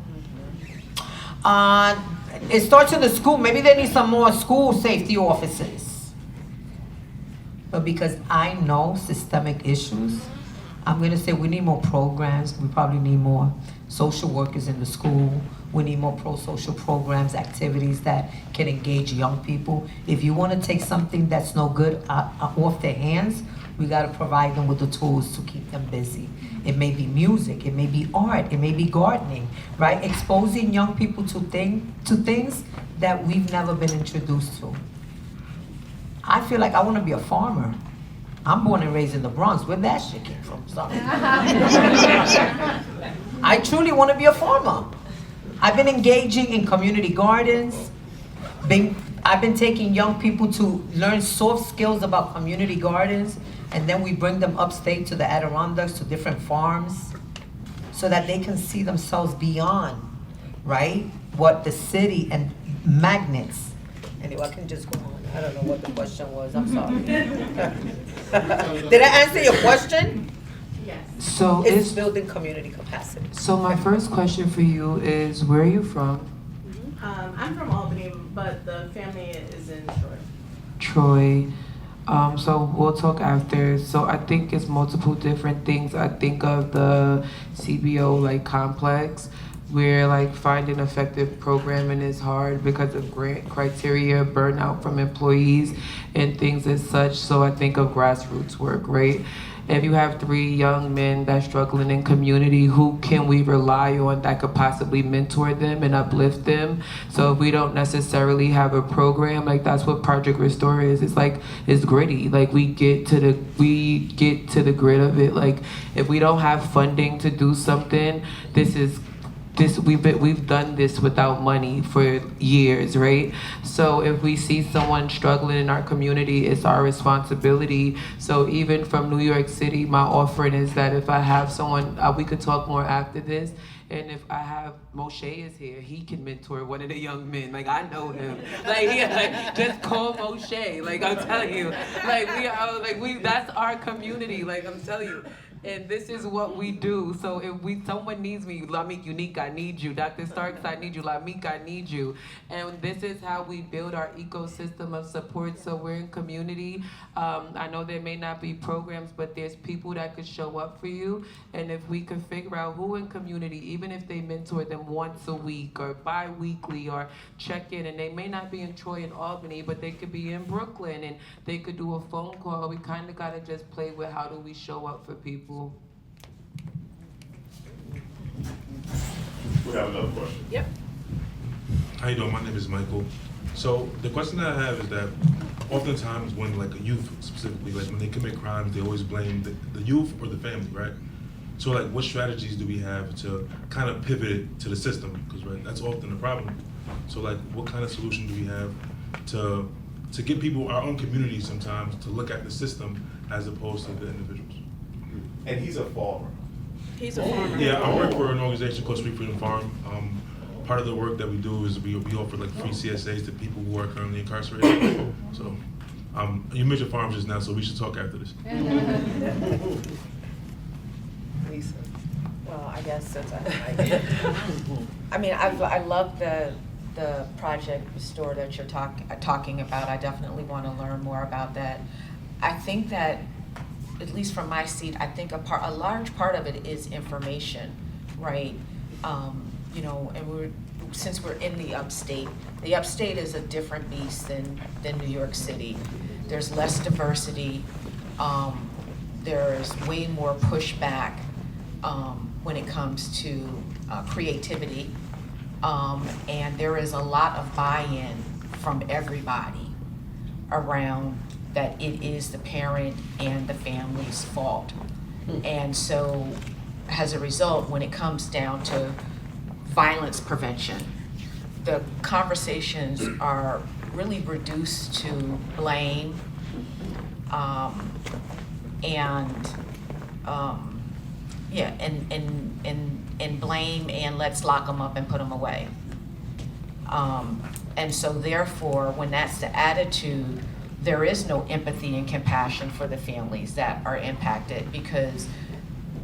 H: It starts in the school. Maybe they need some more school safety officers. But because I know systemic issues, I'm gonna say we need more programs. We probably need more social workers in the school. We need more pro-social programs, activities that can engage young people. If you wanna take something that's no good off their hands, we gotta provide them with the tools to keep them busy. It may be music, it may be art, it may be gardening, right? Exposing young people to things that we've never been introduced to. I feel like I wanna be a farmer. I'm born and raised in the Bronx. Where that shit came from? Sorry. I truly wanna be a farmer. I've been engaging in community gardens. I've been taking young people to learn soft skills about community gardens, and then we bring them upstate to the Adirondacks, to different farms, so that they can see themselves beyond, right? What the city and magnets. Anyway, I can just go on. I don't know what the question was, I'm sorry. Did I answer your question?
G: Yes.
F: So
H: It's building community capacity.
F: So my first question for you is, where are you from?
G: I'm from Albany, but the family is in Troy.
F: Troy. So we'll talk after. So I think it's multiple different things. I think of the CBO complex, where finding effective programming is hard because of grant criteria, burnout from employees, and things as such. So I think of grassroots work, right? If you have 3 young men that's struggling in community, who can we rely on that could possibly mentor them and uplift them? So if we don't necessarily have a program, that's what Project Restore is. It's gritty. We get to the grit of it. If we don't have funding to do something, we've done this without money for years, right? So if we see someone struggling in our community, it's our responsibility. So even from New York City, my offering is that if I have someone, we could talk more after this, and if I have Moshe is here, he can mentor one of the young men. I know him. Just call Moshe. I'm telling you. That's our community. I'm telling you. And this is what we do. So if someone needs me, La-Meik, Unique, I need you. Dr. Starks, I need you. La-Meik, I need you. And this is how we build our ecosystem of support. So we're in community. I know there may not be programs, but there's people that could show up for you. And if we could figure out who in community, even if they mentor them once a week or bi-weekly or check in, and they may not be in Troy and Albany, but they could be in Brooklyn, and they could do a phone call. We kind of got to just play with how do we show up for people.
I: We have another question.
A: Yep.
I: How you doing? My name is Michael. So the question that I have is that oftentimes when a youth specifically, when they commit crimes, they always blame the youth or the family, right? So like, what strategies do we have to kind of pivot it to the system? Because that's often the problem. So like, what kind of solution do we have to get people, our own communities sometimes, to look at the system as opposed to the individuals?
B: And he's a farmer.
G: He's a farmer.
I: Yeah, I work for an organization called Street Freedom Farm. Part of the work that we do is we offer like free CSAs to people who are currently incarcerated. So you mentioned farms just now, so we should talk after this.
J: Lisa.
K: Well, I guess since I mean, I love the project Restore that you're talking about. I definitely want to learn more about that. I think that, at least from my seat, I think a large part of it is information, right? You know, and since we're in the upstate is a different beast than New York City. There's less diversity. There's way more pushback when it comes to creativity. And there is a lot of buy-in from everybody around that it is the parent and the family's fault. And so, as a result, when it comes down to violence prevention, the conversations are really reduced to blame and blame and let's lock them up and put them away. And so therefore, when that's the attitude, there is no empathy and compassion for the families that are impacted, because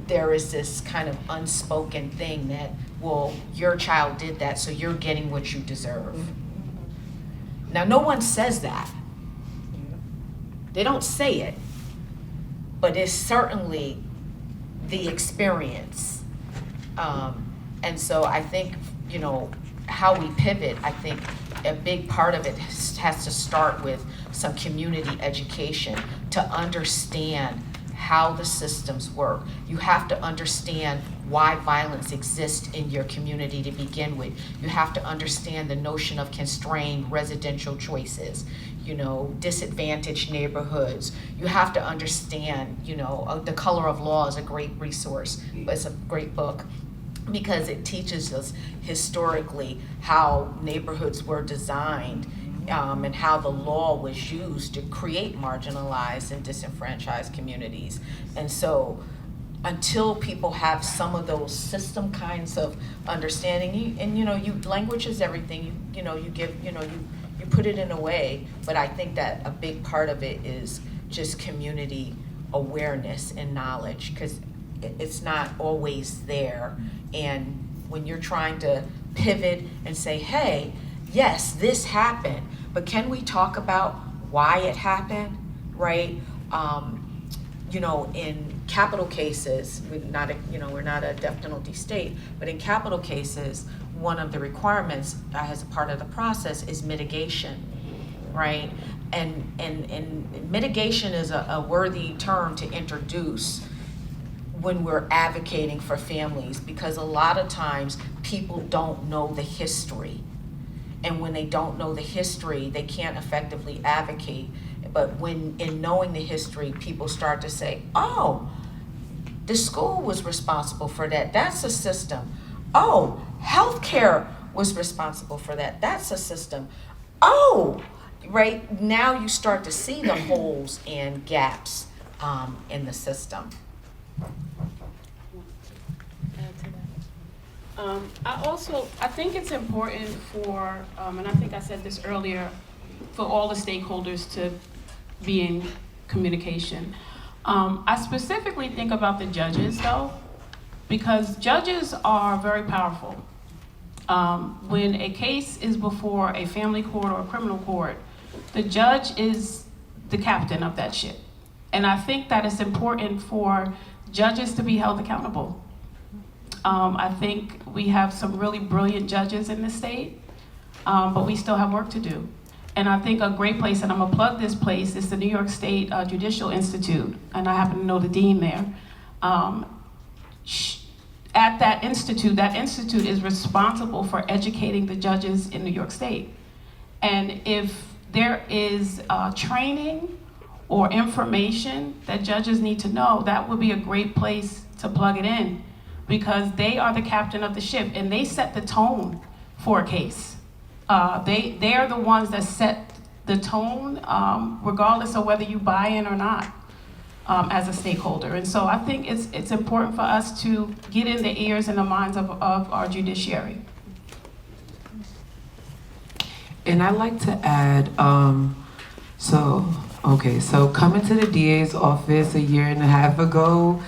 K: there is this kind of unspoken thing that, well, your child did that, so you're getting what you deserve. Now, no one says that. They don't say it, but it's certainly the experience. And so I think, you know, how we pivot, I think a big part of it has to start with some community education to understand how the systems work. You have to understand why violence exists in your community to begin with. You have to understand the notion of constrained residential choices, you know, disadvantaged neighborhoods. You have to understand, you know, The Color of Law is a great resource. It's a great book because it teaches us historically how neighborhoods were designed and how the law was used to create marginalized and disenfranchised communities. And so until people have some of those system kinds of understanding, language is everything, you put it in a way, but I think that a big part of it is just community awareness and knowledge, because it's not always there. And when you're trying to pivot and say, hey, yes, this happened, but can we talk about why it happened, right? In capital cases, we're not a death penalty state, but in capital cases, one of the requirements as a part of the process is mitigation, right? And mitigation is a worthy term to introduce when we're advocating for families, because a lot of times people don't know the history. And when they don't know the history, they can't effectively advocate. But when, in knowing the history, people start to say, oh, the school was responsible for that. That's a system. Oh, healthcare was responsible for that. That's a system. Oh, right now you start to see the holes and gaps in the system.
E: I think it's important for, and I think I said this earlier, for all the stakeholders to be in communication. I specifically think about the judges, though, because judges are very powerful. When a case is before a family court or a criminal court, the judge is the captain of that ship. And I think that it's important for judges to be held accountable. I think we have some really brilliant judges in this state, but we still have work to do. And I think a great place, and I'm gonna plug this place, is the New York State Judicial Institute, and I happen to know the dean there. At that institute is responsible for educating the judges in New York State. And if there is training or information that judges need to know, that would be a great place to plug it in, because they are the captain of the ship and they set the tone for a case. They are the ones that set the tone, regardless of whether you buy in or not, as a stakeholder. And so I think it's important for us to get in the ears and the minds of our judiciary.
F: And I'd like to add, so coming to the DA's office a year and a half ago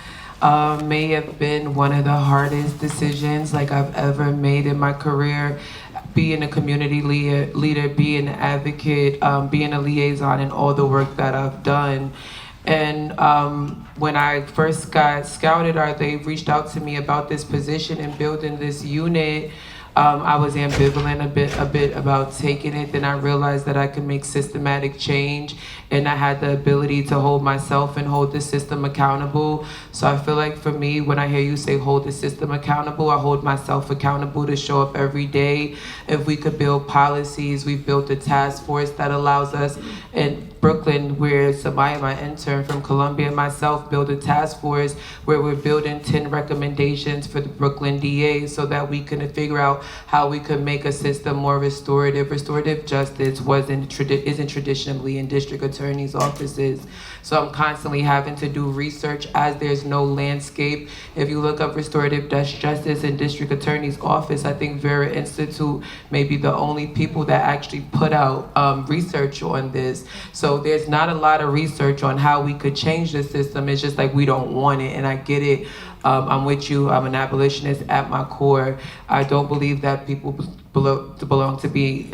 F: may have been one of the hardest decisions like I've ever made in my career. Being a community leader, being an advocate, being a liaison, and all the work that I've done. And when I first got scouted, or they reached out to me about this position and building this unit, I was ambivalent a bit about taking it. Then I realized that I could make systematic change, and I had the ability to hold myself and hold the system accountable. So I feel like for me, when I hear you say hold the system accountable, I hold myself accountable to show up every day. If we could build policies, we've built a task force that allows us, in Brooklyn, where Samaya, my intern from Columbia, and myself build a task force where we're building 10 recommendations for the Brooklyn DA so that we can figure out how we could make a system more restorative. Restorative justice isn't traditionally in district attorneys' offices. So I'm constantly having to do research as there's no landscape. If you look up restorative justice in district attorney's office, I think Vera Institute may be the only people that actually put out research on this. So there's not a lot of research on how we could change the system. It's just like we don't want it, and I get it. I'm with you. I'm an abolitionist at my core. I don't believe that people belong to be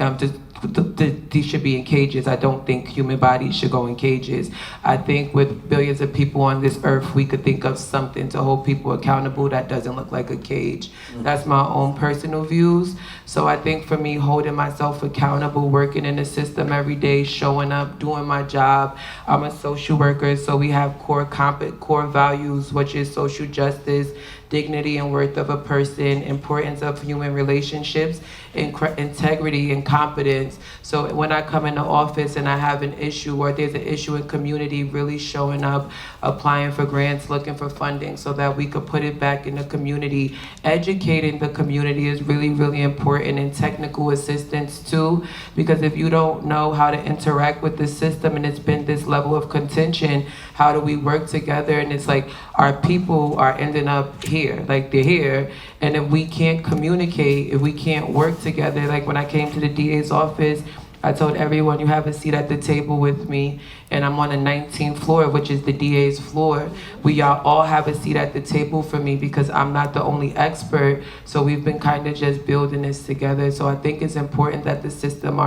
F: these should be in cages. I don't think human bodies should go in cages. I think with billions of people on this earth, we could think of something to hold people accountable that doesn't look like a cage. That's my own personal views. So I think for me, holding myself accountable, working in the system every day, showing up, doing my job. I'm a social worker, so we have core values, which is social justice, dignity and worth of a person, importance of human relationships, integrity and competence. So when I come into office and I have an issue, or there's an issue in community, really showing up, applying for grants, looking for funding so that we could put it back in the community. Educating the community is really, really important, and technical assistance too, because if you don't know how to interact with the system and it's been this level of contention, how do we work together? And it's like our people are ending up here, like they're here, and if we can't communicate, if we can't work together, like when I came to the DA's office, I told everyone, you have a seat at the table with me, and I'm on the 19th floor, which is the DA's floor. We all have a seat at the table for me because I'm not the only expert, so we've been kind of just building this together. So I think it's important that the system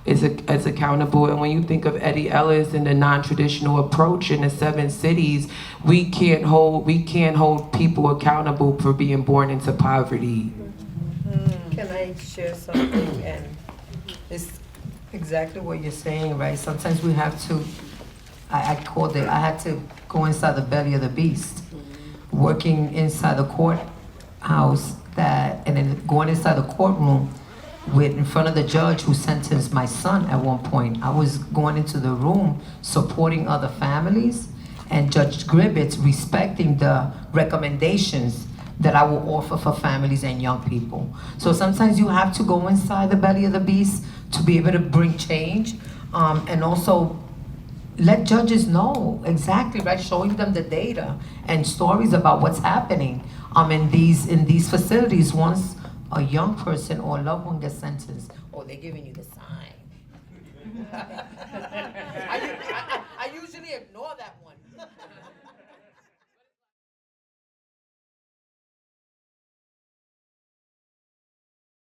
F: is accountable. And when you think of Eddie Ellis and the non-traditional approach in the 7 cities, we can't hold people accountable for being born into poverty.
H: Can I share something? And it's exactly what you're saying, right? Sometimes we have to, I had to go inside the belly of the beast, working inside the courthouse, and then going inside the courtroom in front of the judge who sentenced my son at one point. I was going into the room supporting other families, and Judge Gribbets respecting the recommendations that I will offer for families and young people. So sometimes you have to go inside the belly of the beast to be able to bring change, and also let judges know exactly, right? Showing them the data and stories about what's happening in these facilities once a young person or a loved one gets sentenced, or they're giving you the sign. I usually